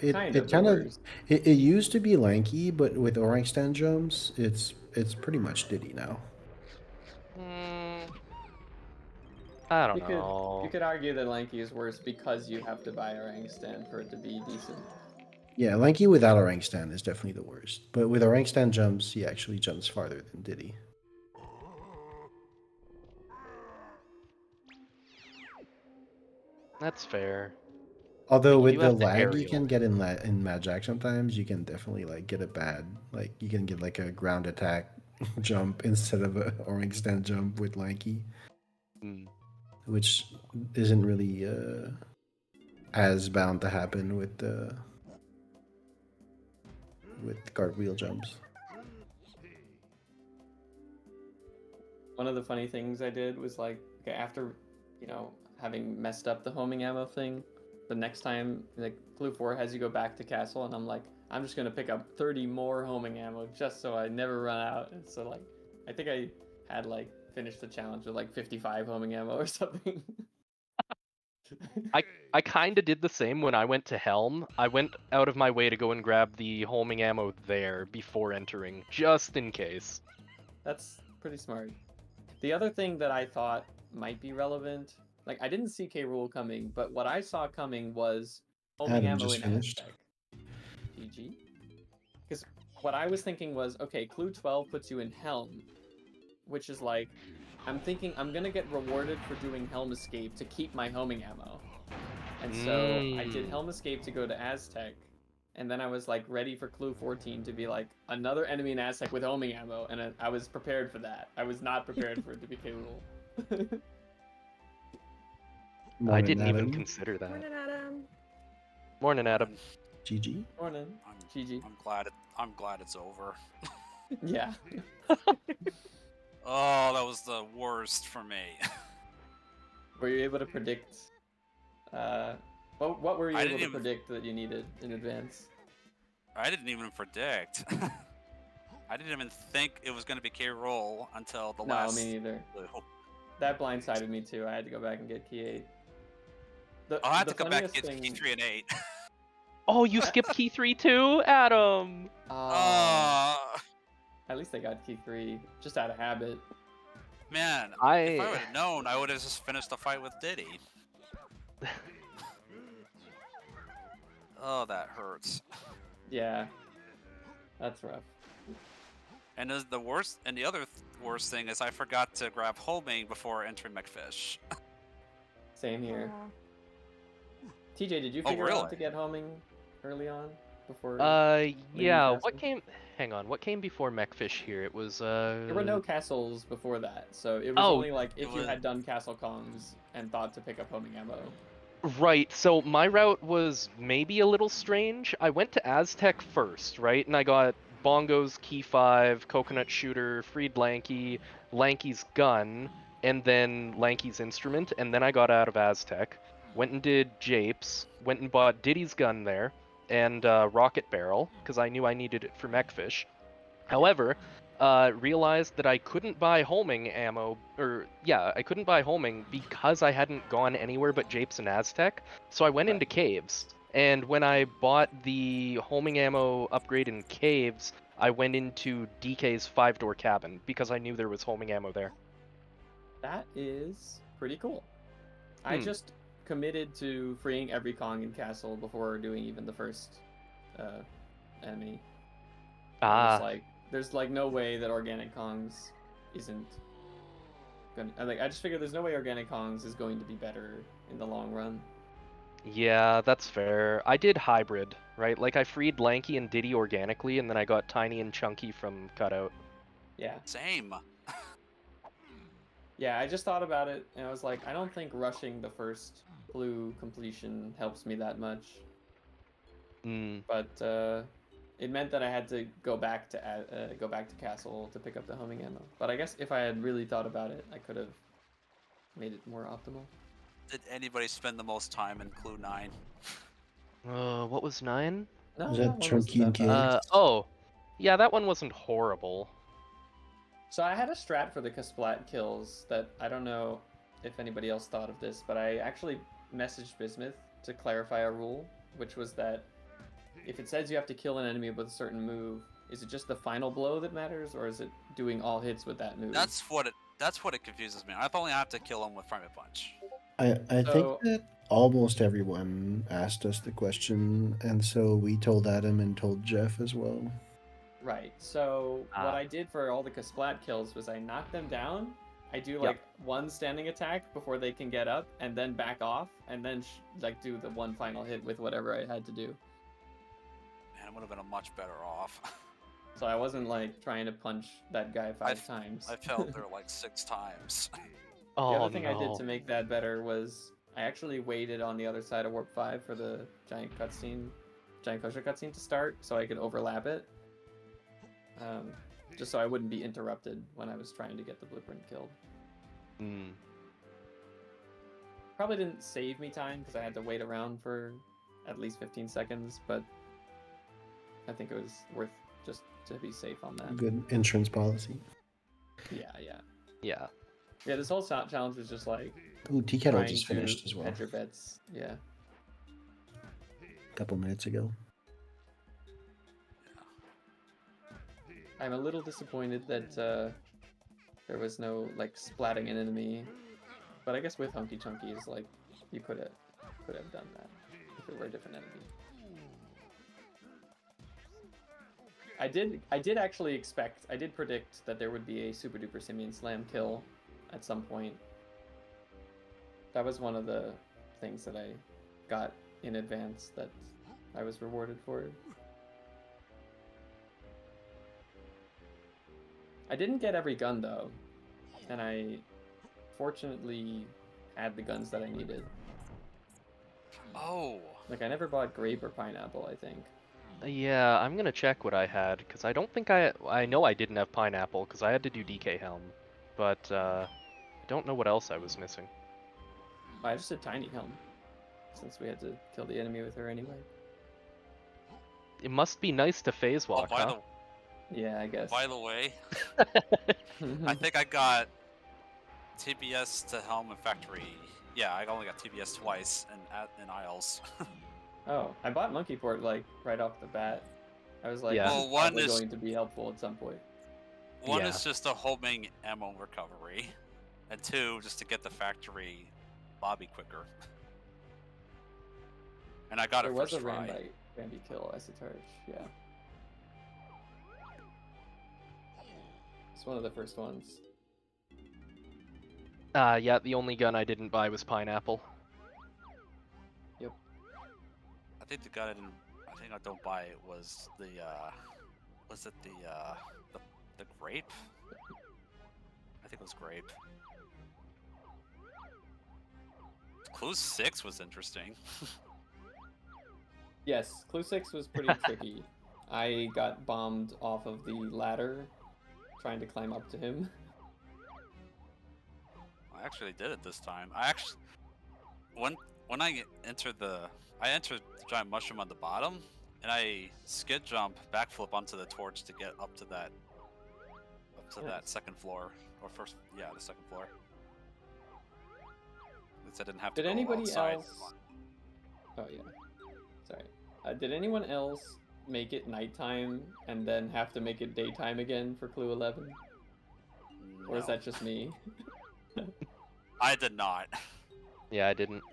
it Kind it of the kind of worst. it used to be lanky, but with orang stand jumps, it's pretty much Diddy now. I don't You know. could argue that Lanky is worse because you have to buy a rank stand for it to be decent. Yeah, lanky without orang stand is definitely the worst. But with orang stand jumps, he actually jumps farther than Diddy. That's fair. Although Like, you with do the have the lag you aerial. can get in Mad Jack sometimes, you can definitely like get a bad, like you can get like a ground attack jump instead of a orang stand jump with lanky, Mm. which isn't really as bound to happen with cartwheel jumps. One of the funny things I did was like, okay, after, having messed up the homing ammo thing, the next time, like, Clue 4 has you go back to castle, and I'm like, I'm just gonna pick up 30 more homing ammo just so I never run out. And so, like, I think I had, like, finished the challenge with, like, 55 homing ammo or something. I kind of did the same when I went to Helm. I went out of my way to go and grab the homing ammo there before entering, just in case. That's pretty smart. The other thing that I thought might be relevant, like, I didn't see K. Rool coming, but what I saw coming was homing Adam ammo just in finished. Aztec. GG. Because what I was thinking was, okay, Clue 12 puts you in Helm, which is like, I'm thinking I'm gonna get rewarded for doing Helm Escape to keep my homing ammo. And so I did Helm Escape to go to Aztec, and then I was like ready for Clue 14 to be like another enemy in Aztec with homing ammo, and I was prepared for that. I was not prepared for it to be K. Rool. I Mornin, didn't even Adam. consider that. Morning, Adam. Morning, Adam. GG. Morning. GG. I'm glad it's over. Yeah. Oh, that was the worst for me. Were you able to predict? What were you I able didn't to even- predict that you needed in advance? I didn't even predict. I didn't even think it was going to be K roll until the No, last. me neither. blue. That blindsided me too. I had to go back and get key 8. I'll have the to come back and funniest get key 3 and 8. Oh, you skipped key 3 too, Adam. At least I got key 3 just out of habit. Man, if I would have known, I would have just finished the fight with Diddy. Oh, that hurts. Yeah, that's rough. And the worst, and the other worst thing is I forgot to grab homing before entering McFish. Same here. Aw. TJ, did you Oh, figure really? out to get homing early on before? Yeah. castle? What came? Hang on. What came before Mechfish here? It was There were no castles before that, so it was Oh, only like if it you was- had done castle comms and thought to pick up homing ammo. Right, so my route was maybe a little strange. I went to Aztec first, right? And I got Bongo's Key 5, Coconut Shooter, Freed Lanky, Lanky's Gun, and then Lanky's Instrument, and then I got out of Aztec. Went and did Japes, went and bought Diddy's Gun there, and Rocket Barrel, because I knew I needed it for Mechfish. However, realized that I couldn't buy homing ammo, I couldn't buy homing because I hadn't gone anywhere but Japes and Aztec, so I went Right. into caves. And when I bought the homing ammo upgrade in caves, I went into DK's 5-door cabin because I knew there was homing ammo there. That is pretty cool. I Hmm. just committed to freeing every Kong in castle before doing even the first enemy. I was like, there's like no way that organic Kongs isn't gonna. I just figured there's no way organic Kongs is going to be better in the long run. Yeah, that's fair. I did hybrid, right? Like I freed Lanky and Diddy organically, and then I got Tiny and Chunky from Cutout. Yeah, Same. yeah. I just thought about it and I was like, I don't think rushing the first blue completion helps me that much. Mm. But it meant that I had to go back to castle to pick up the homing ammo. But I guess if I had really thought about it, I could have made it more optimal. Did anybody spend the most time in Clue 9? What was 9? No, Was that that one wasn't Chunky and that bad. Caves? Yeah, that one wasn't horrible. So I had a strat for the Kasplat kills that I don't know if anybody else thought of this, but I actually messaged Bismuth to clarify a rule, which was that if it says you have to kill an enemy with a certain move, is it just the final blow that matters, or is it doing all hits with that move? That's what it confuses me. I only have to kill him with Primate Punch. I So- think that almost everyone asked us the question, and so we told Adam and told Jeff as well. Right. So what Ah. I did for all the Kasplat kills was I knocked them down. I do Yep. like one standing attack before they can get up, and then back off, and then like do the one final hit with whatever I had to do. Man, it would have been a much better off. So I wasn't like trying to punch that guy five times. I failed there like 6 times. Oh, The other thing I did no. to make that better was I actually waited on the other side of Warp 5 for the giant kosher cutscene to start so I could overlap it. Just so I wouldn't be interrupted when I was trying to get the blueprint killed. Mm. Probably didn't save me time because I had to wait around for at least 15 seconds, but I think it was worth just to be safe on that. Good insurance policy. Yeah. Yeah. Yeah, this whole challenge was just like Ooh, Tea Kettle trying just to finished as well. hedge your bets. Yeah. A couple minutes ago. I'm a little disappointed that there was no like splatting an enemy, but I guess with Hunky Chunkies, like you could have done that if it were a different enemy. I did actually I did predict that there would be a Super Duper Simian Slam kill at some point. That was one of the things that I got in advance that I was rewarded for. I didn't get every gun though, and I fortunately had the guns that I needed. Oh, Like, I never bought grape or pineapple, I think. Yeah, I'm gonna check what I had, because I don't think I know I didn't have pineapple, because I had to do DK Helm. But, I don't know what else I was missing. I just did tiny helm, since we had to kill the enemy with her anyway. It must be nice to phase Oh, walk, huh? Yeah, I guess. by the way, I think I got TBS to Helm and Factory. Yeah, I only got TBS twice in Isles. Oh, I bought Monkey Port, like, right off the bat. I was like, Yeah. this Well, is one probably is going to be helpful at some point. one Yeah. is just a homing ammo recovery, and two just to get the factory lobby quicker. And I got There it was first a try. Ramby kill, Esotarch, yeah. It's one of the first ones. Yeah, the only gun I didn't buy was pineapple. Yep. I think the gun I think I don't buy it was the was it the grape? I think it was grape. Clue 6 was interesting. Yes, Clue 6 was pretty tricky. I got bombed off of the ladder trying to climb up to him. I actually did it this time. I actually when I entered the giant mushroom on the bottom, and I skid jump backflip onto the torch to get up to that Nice. second floor or first, yeah, the second floor. At least I didn't have to Did go anybody outside. else... Oh, yeah. Sorry. Did anyone else make it nighttime and then have to make it daytime again for Clue 11? Or is No, that just me? I did not. Yeah, I didn't.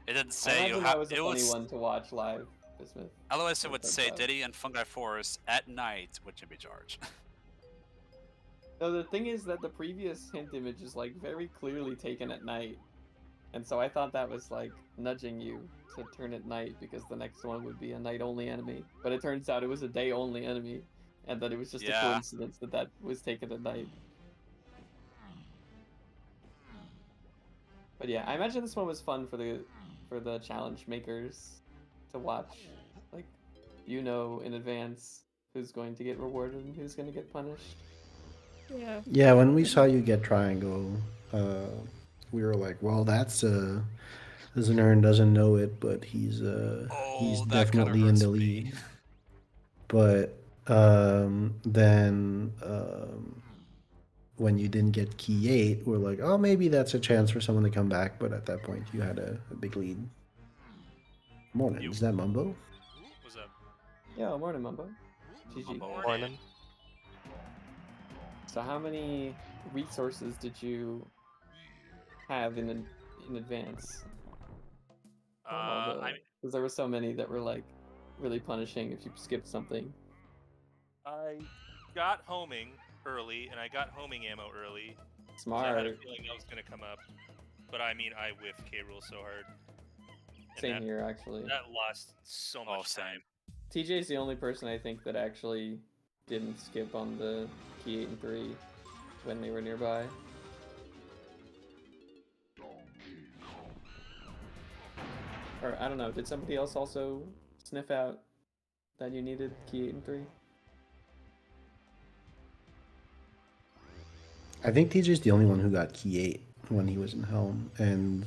It didn't I say you imagine have. that was a It funny was. one to watch live, Bismuth. Otherwise, it would That's say bad. Diddy and Fungi Forest at night, which would be charged. No, the thing is that the previous hint image is like very clearly taken at night. And so I thought that was like nudging you to turn at night because the next one would be a night only enemy. But it turns out it was a day only enemy and that it was just a Yeah. coincidence that that was taken at night. But yeah, I imagine this one was fun for the challenge makers to watch. Like, you know in advance who's going to get rewarded and who's going to get punished. Yeah. Yeah, when we saw you get triangle, we were like, well, that's Znern doesn't know it, but he's Oh, that kinda definitely in hurts the me. lead. But then when you didn't get key 8, we're like, oh, maybe that's a chance for someone to come back. But at that point, you had a big lead. Morning, You- is that Mumbo? What's up? Yeah, morning, Mumbo. GG. Mumbo. Morning. So how many resources did you have in advance? I Because there were so many that were like really punishing if you skipped something. got homing early, and I got homing ammo early. 'Cause I had a Smart. feeling that was gonna come up, but I mean, I whiffed K Rule so hard. And Same that, here, actually. That lost so much same. time. TJ's the only person I think that actually didn't skip on the key 8 and 3 when they were nearby. Or I don't know, did somebody else also sniff out that you needed key 8 and 3? I think TJ's the only one who got key 8 when he was in Helm, and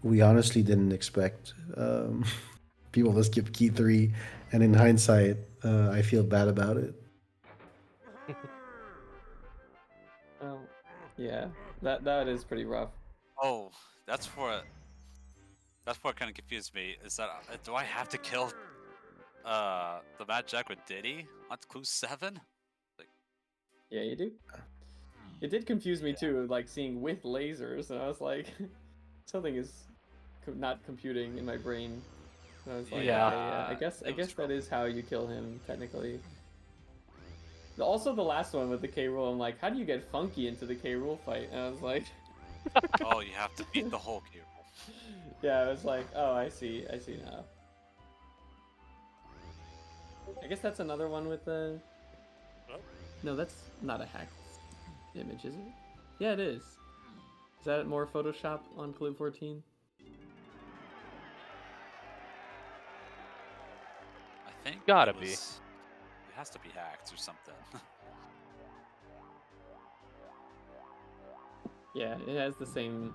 we honestly didn't expect people to skip key 3, and in hindsight, I feel bad about it. Oh, yeah, that is pretty rough. Oh, that's what kind of confused me. Is that do I have to kill the Mad Jack with Diddy on Clue 7? Yeah, you do. It did confuse me too, like seeing with lasers, and I was like, something is not computing in my brain. And I was like, Yeah. okay, yeah, I guess that is how you kill him technically. Also, the last one with the K Rool, I'm like, how do you get Funky into the K Rool fight? And I was like, Oh, you have to beat the whole queue. yeah, I was like, oh, I see now. I guess that's another one with the. Oh. No, that's not a hacked image, is it? Yeah, it is. Is that more Photoshop on Clue 14? I think Gotta it be. It has to be hacked or something. Yeah, it has the same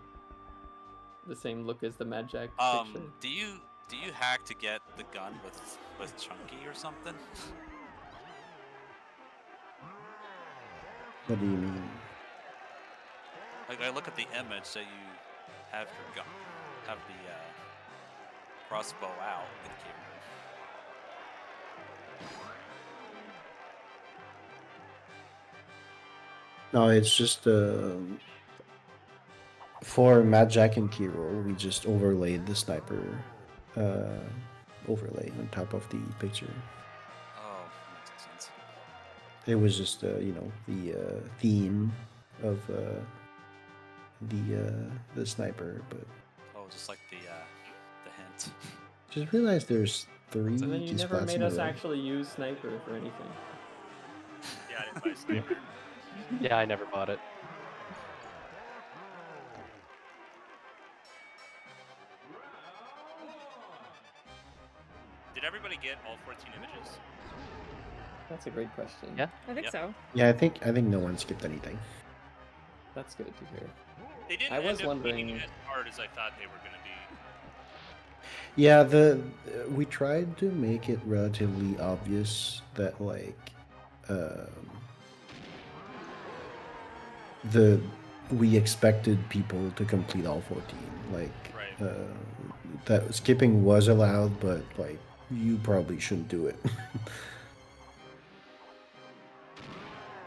look as the Mad Jack picture. Do you hack to get the gun with Chunky or something? What do you mean? Like I look at the image that you have your gun, have the crossbow out in K. No, it's just for Mad Jack and Kiro, we just overlaid the sniper overlay on top of the picture. Oh, makes sense. It was just you know, the theme of the sniper, but Oh, just like the hint. just realized there's 3 And then you key never spots made in a us row. actually use Sniper for anything. Yeah, I didn't buy Sniper. Yeah, I never bought it. Did everybody get all 14 images? That's a great question. Yeah. I think Yep. so. Yeah, I think no one skipped anything. That's good to hear. They didn't I was end up being wondering- as hard as I thought they were going to be. Yeah, we tried to make it relatively obvious that like we expected people to complete all 14. Like Right. that skipping was allowed, but like you probably shouldn't do it.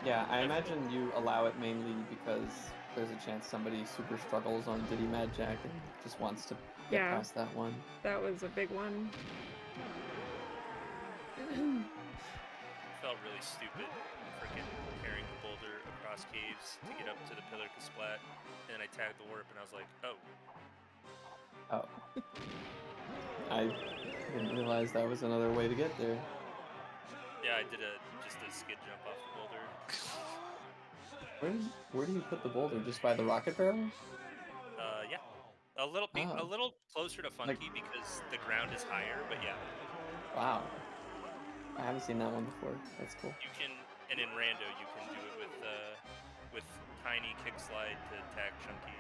Yeah, I imagine you allow it mainly because there's a chance somebody super struggles on Diddy Mad Jack and just wants to get Yeah. past that one. That was a big one. Felt really stupid freaking carrying the boulder across caves to get up to the pillar Kasplat. And then I tagged the warp and I was like, oh. Oh. I didn't realize that was another way to get there. Yeah, I did just a skid jump off the boulder. Where do you put the boulder? Just by the rocket barrel? Yeah. A little closer to Funky because the ground is higher, but yeah. Wow. I haven't seen that one before. That's cool. You can, and in Rando, you can do it with tiny kick slide to tag Chunky.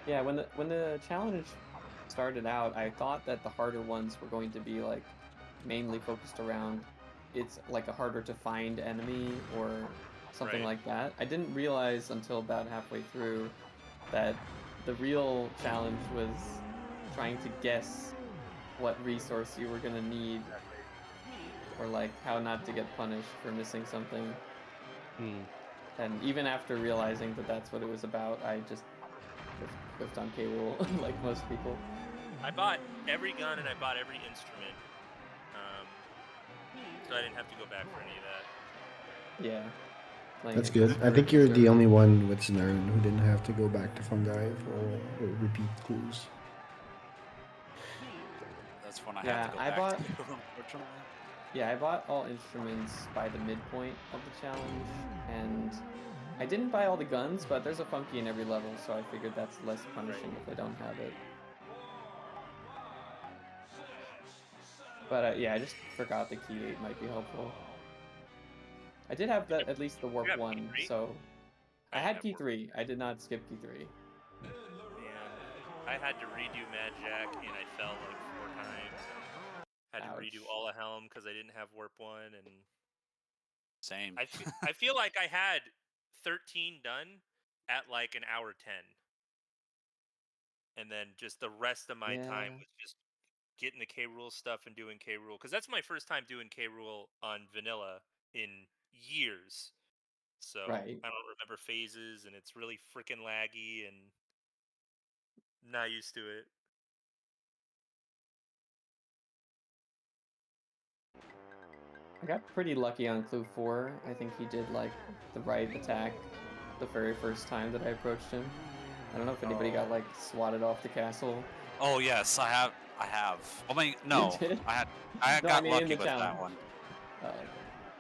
Yeah, when the challenge started out, I thought that the harder ones were going to be like mainly focused around it's like a harder to find enemy or something Right. like that. I didn't realize until about halfway through that the real challenge was trying to guess what resource you were gonna need, or like how not to get punished for missing something. Hmm. And even after realizing that that's what it was about, I just whiffed on K-Rool like most people. I bought every gun and I bought every instrument, so I didn't have to go back for any of that. Yeah. That's good. I think you're the only one with Znern who didn't have to go back to Fungi for repeat clues. That's when I Yeah, had to go I back bought- to, unfortunately. Yeah, I bought all instruments by the midpoint of the challenge, and I didn't buy all the guns, but there's a Funky in every level, so I figured that's less punishing if I don't have it. But yeah, I just forgot the Key 8 might be helpful. I did have that at least the Warp You have 1, Key 3? so... I didn't had have Key Warp 3, I did not skip Key 3. Man, I had to redo Mad Jack and I fell like 4 times. Had to redo Ouch. all of Helm because I didn't have Warp 1, and Same. I feel like I had 13 done at like an hour 10. And then just the rest of my time Yeah. was just getting the K-Rool stuff and doing K-Rool. Because that's my first time doing K-Rool on vanilla in years. So Right. I don't remember phases, and it's really freaking laggy and not used to it. I got pretty lucky on Clue 4. I think he did like the right attack the very first time that I approached him. I don't know if anybody got like swatted off the castle. Oh yes, I have. I have. I mean, no. did? I No, got I mean, in lucky the with that challenge. one.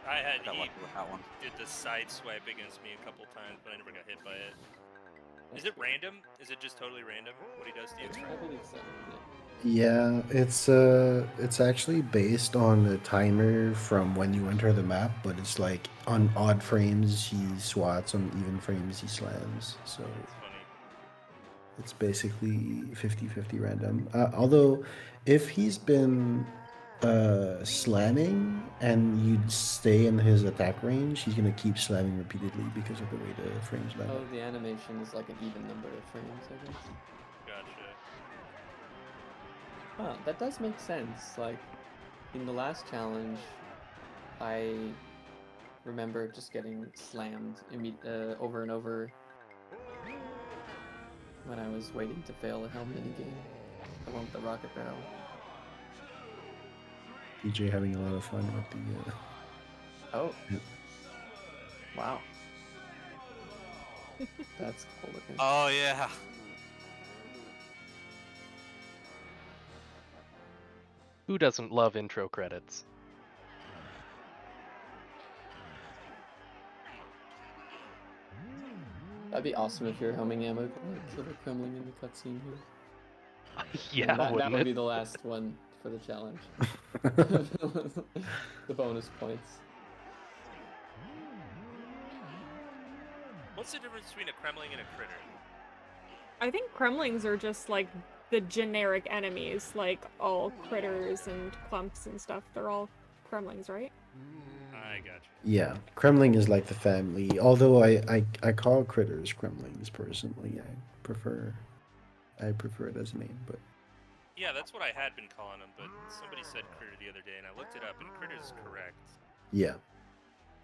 I I got he lucky with that one. did the side swipe against me a couple times, but I never got hit by it. Is it random? Is it just totally random what he does to you? I believe so. Yeah, it's actually based on the timer from when you enter the map, but it's like on odd frames he swats, on even frames he slams. So That's funny. it's basically 50-50 random. Although if he's been slamming and you stay in his attack range, he's gonna keep slamming repeatedly because of the way the frames line Oh, up. the animation is like an even number of frames, I guess. Gotcha. Huh, that does make sense. Like, in the last challenge, I remember just getting slammed over and over when I was waiting to fail a helm minigame. The one with the rocket barrel. DJ having a lot of fun with the. Oh. Yeah. Wow. That's cool looking. Oh yeah. Who doesn't love intro credits? That'd be awesome if your homing ammo could like kill the Kremling in the cutscene here. Yeah, that wouldn't would it? be the last one for the challenge. The bonus points. What's the difference between a Kremling and a critter? I think Kremlings are just like the generic enemies, like all critters and clumps and stuff. They're all Kremlings, right? I got you. Yeah, Kremling is like the family. Although I call critters Kremlings personally. I prefer it as a name, but Yeah, that's what I had been calling them, but somebody said critter the other day, and I looked it up, and critter's correct. yeah.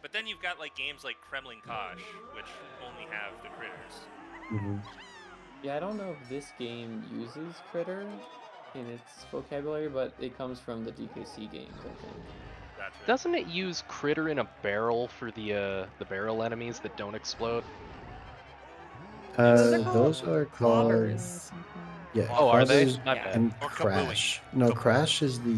But then you've got like games like Kremling Kosh, which only have the critters. Hmm. Yeah, I don't know if this game uses critter in its vocabulary, but it comes from the DKC games, I think. Gotcha. Doesn't it use critter in a barrel for the barrel enemies that don't explode? Those are called Those are called Clobbers. yeah. Oh, are they? Clobbers My Yeah. bad. and Or Crash. kabooing. No, Kabooing. Crash is the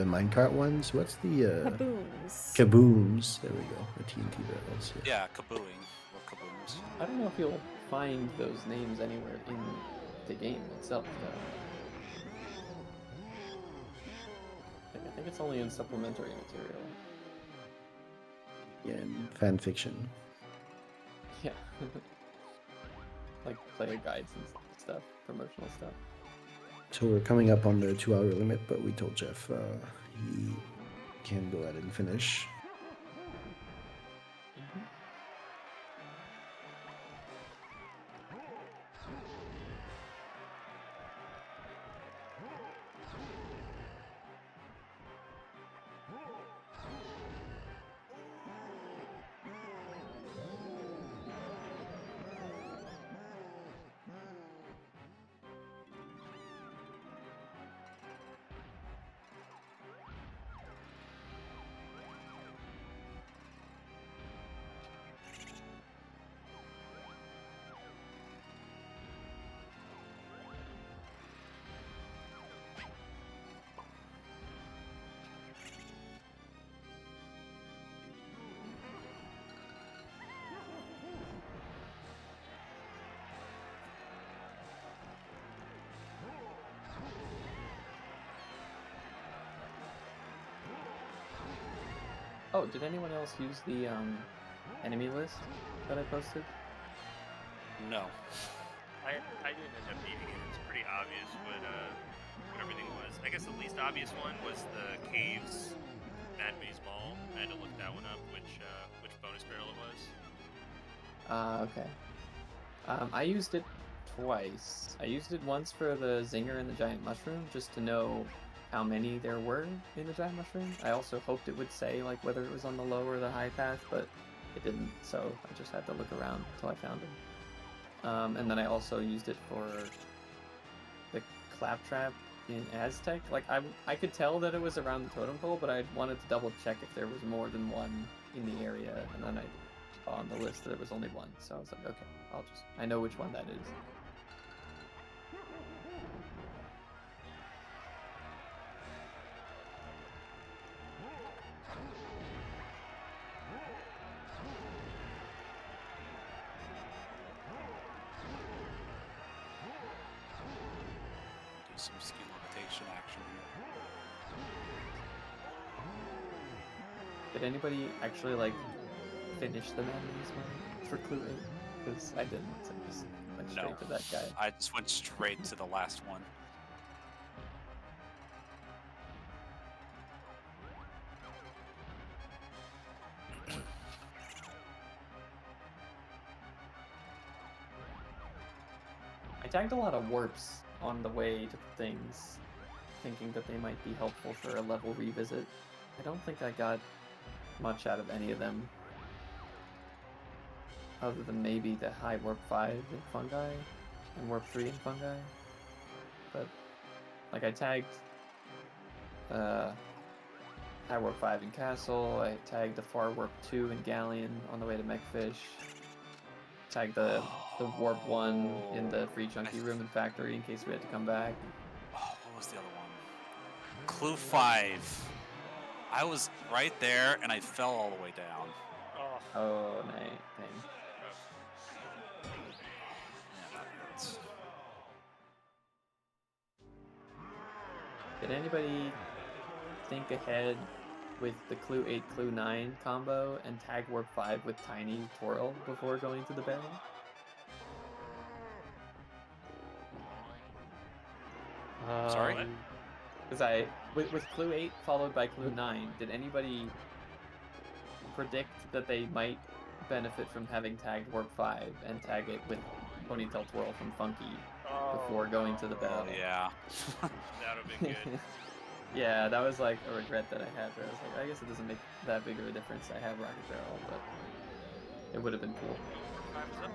minecart ones. What's the Kabooms. kabooms? There we go. The TNT barrels. Yeah. Yeah, kabooing or kabooms. I don't know if you'll find those names anywhere in the game itself, though. I think it's only in supplementary material. Yeah, and fan fiction. Yeah. Like player guides and stuff, promotional stuff. So we're coming up on the 2-hour limit, but we told Jeff he can go ahead and finish. Oh, did anyone else use the enemy list that I posted? No. I didn't end up needing it. It's pretty obvious what everything was. I guess the least obvious one was the caves, Mad Maze Maul. I had to look that one up, which bonus barrel it was. Okay. I used it twice. I used it once for the Zinger and the Giant Mushroom, just to know how many there were in the Giant Mushroom. I also hoped it would say like whether it was on the low or the high path, but it didn't, so I just had to look around until I found them. And then I also used it for the Claptrap in Aztec. Like I could tell that it was around the totem pole, but I wanted to double check if there was more than one in the area, and then I saw on the list that there was only one, so I was like, okay, I know which one that is. some ski limitation action here. Did anybody actually like finish the Madness one for Clue 8? Because I didn't. So I just went straight No. to that guy. I just went straight to the last one. I tagged a lot of warps on the way to things, thinking that they might be helpful for a level revisit. I don't think I got much out of any of them, other than maybe the high warp 5 in Fungi and warp 3 in Fungi. But like I tagged high warp 5 in Castle. I tagged the far warp 2 in Galleon on the way to Mechfish. Tagged the warp 1 in the free chunky room in Factory in case we had to come back. Oh, what was the other one? Clue 5. I was right there and I fell all the way down. Oh, dang. Yeah, that hurts. Did anybody think ahead with the Clue 8, Clue 9 combo and tag warp 5 with Tiny Twirl before going to the barrel? Sorry? Because with Clue 8 followed by Clue 9, did anybody predict that they might benefit from having tagged warp 5 and tag it with Ponytail Twirl from Funky before going to the barrel? Oh, yeah. That would have been good. Yeah, that was like a regret that I had where I was like, I guess it doesn't make that big of a difference. I have Rocket Barrel, but it would have been cool. Time's up.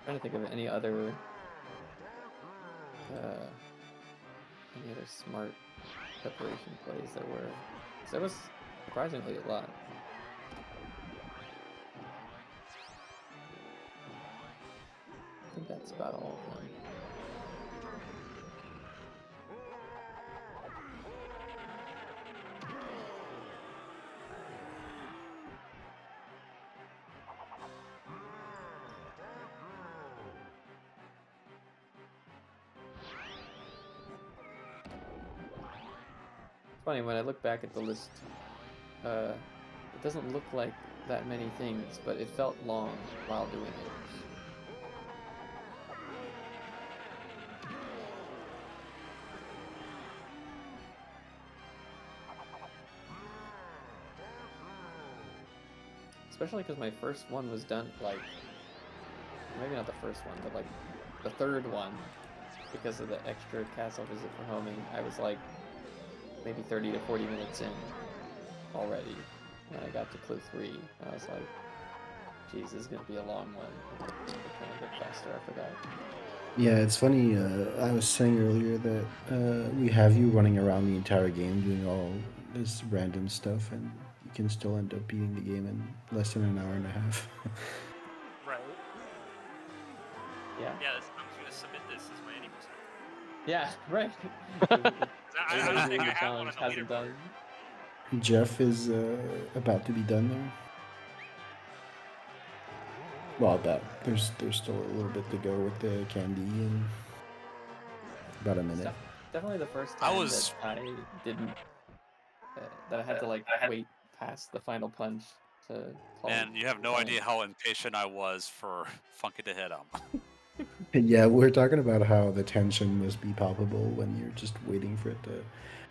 Trying to think of any other smart preparation plays there were. 'Cause there was surprisingly a lot. I think that's about all of them. Funny, when I look back at the list, it doesn't look like that many things, but it felt long while doing it. Especially because my first one was done, like, maybe not the first one, but like the third one, because of the extra castle visit for homing, I was like maybe 30 to 40 minutes in already when I got to Clue 3. And I was like, geez, this is going to be a long one. It's kind of get faster after that. Yeah, it's funny. I was saying earlier that we have you running around the entire game doing all this random stuff, and you can still end up beating the game in less than an hour and a half. Right. Yeah. Yeah, I'm just gonna submit this as my 80%. Yeah, right. I don't think I have one on the hasn't leaderboard. done. Jeff is about to be done there. Well, there's still a little bit to go with the candy and about a minute. Definitely the first time was- that I didn't, that I had to like wait past the final punch to call. And you have no idea how impatient I was for Funky to hit him. Yeah, we're talking about how the tension must be palpable when you're just waiting for it to.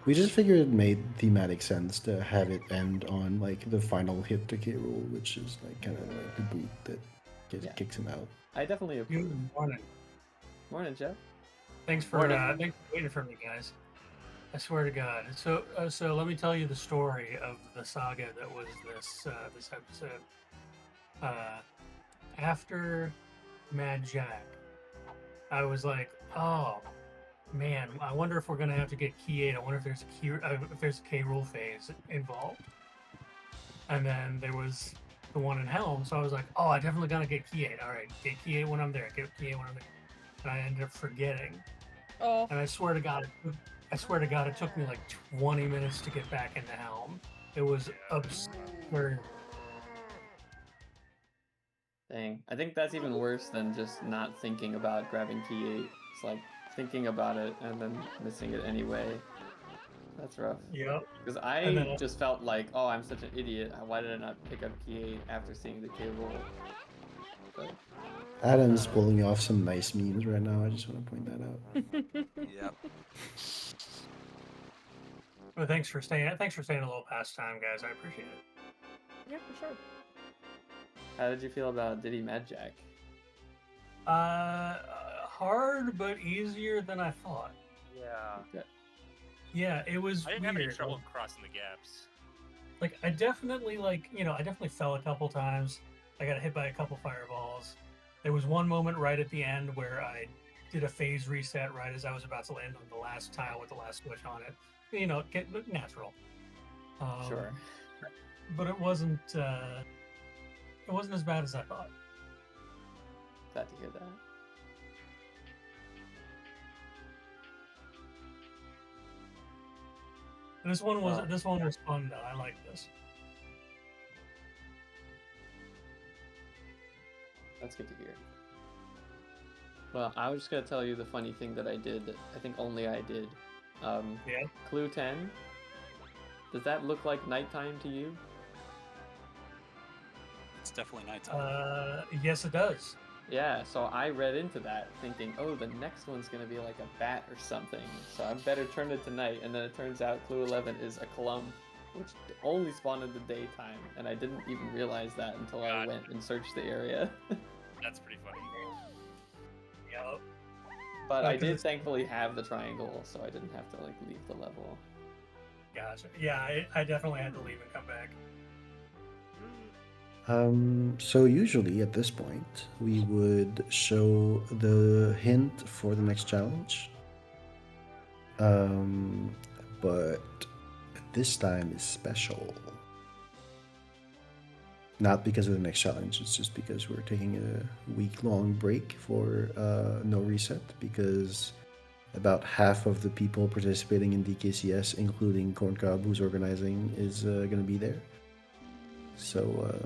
We just figured it made thematic sense to have it end on like the final hit to K roll, which is like kind of like the boot that kicks him out. I definitely approve. Good morning. Morning, Jeff. Thanks for waiting for me, guys. I swear to God. So let me tell you the story of the saga that was this episode. After Mad Jack, I was like, oh man, I wonder if we're gonna have to get Key 8. I wonder if there's a K roll phase involved. And then there was the one in Helm, so I was like, oh, I definitely gotta get Key 8. All right, get Key 8 when I'm there. Get Key 8 when I'm there. And I ended up forgetting. Oh, And I swear to God, it took me like 20 minutes to get back into Helm. It was absurd. Dang. I think that's even worse than just not thinking about grabbing key 8. It's like thinking about it and then missing it anyway. That's rough. Yep. Because And I then- just felt like, oh, I'm such an idiot. Why did I not pick up key 8 after seeing the K roll? But Adam's pulling off some nice memes right now. I just want to point that out. Yep. Well, thanks for staying a little past time, guys. I appreciate it. Yeah, for sure. how did you feel about Diddy Mad Jack? Hard but easier than I thought. Yeah. Yeah, it was I didn't have any weird. trouble crossing the gaps. Like I definitely I definitely fell a couple times. I got hit by a couple fireballs. There was one moment right at the end where I did a phase reset right as I was about to land on the last tile with the last switch on it. You know, get natural. Sure. But it wasn't as bad as I thought. Glad to hear that. This one was fun though. I like this. That's good to hear. Well, I was just gonna tell you the funny thing that I did. That I think only I did. Yeah. Clue 10. Does that look like nighttime to you? It's definitely nighttime. Yes, it does. Yeah, so I read into that thinking, oh, the next one's gonna be like a bat or something. So I better turn it to night, and then it turns out Clue 11 is a Clump, which only spawned in the daytime, and I didn't even realize that until I went and searched the area. That's pretty funny. Yep. But Oh, I 'cause did it's- thankfully have the triangle, so I didn't have to like leave the level. Gotcha. Yeah, I definitely had to leave and come back. So usually at this point, we would show the hint for the next challenge. But this time is special. Not because of the next challenge, it's just because we're taking a week-long break for no reset, because about half of the people participating in DKCS, including Corncob, who's organizing, is going to be there. So,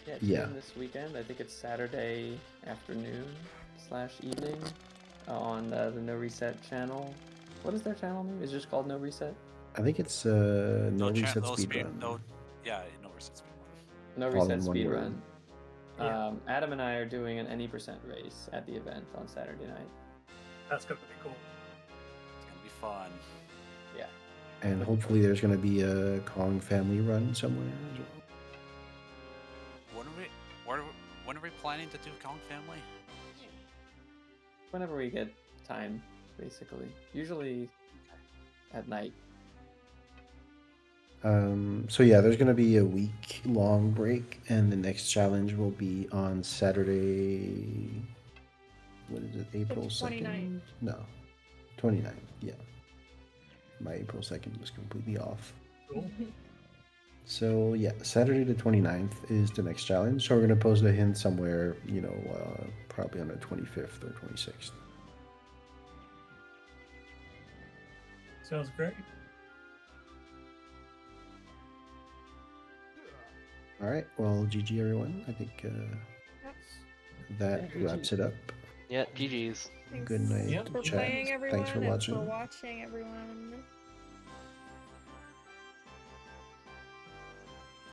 Yeah, Yeah. tune this weekend. I think it's Saturday afternoon/evening on the No Reset channel. What is their channel name? Is it just called No Reset? I think it's no reset speedrun. No reset speedrun. No All Reset in one Speedrun. word. Yeah. Adam and I are doing an any percent race at the event on Saturday night. That's gonna be cool. It's gonna be fun. Yeah. And hopefully there's going to be a Kong family run somewhere as well. When are we planning to do Kong Family? Whenever we get time, basically. Usually at night. So yeah, there's going to be a week-long break, and the next challenge will be on Saturday. What is it? April 2nd? 29th. No, 29th. Yeah, my April 2nd was completely off. Cool. So yeah, Saturday the 29th is the next challenge. So we're going to post a hint somewhere, probably on the 25th or 26th. Sounds great. All right. Well, GG everyone. I think that Yeah, GG. wraps it up. Yeah, GG's. Thanks Good night, Yep. for chat. playing, everyone. Thanks for and watching. for watching, everyone.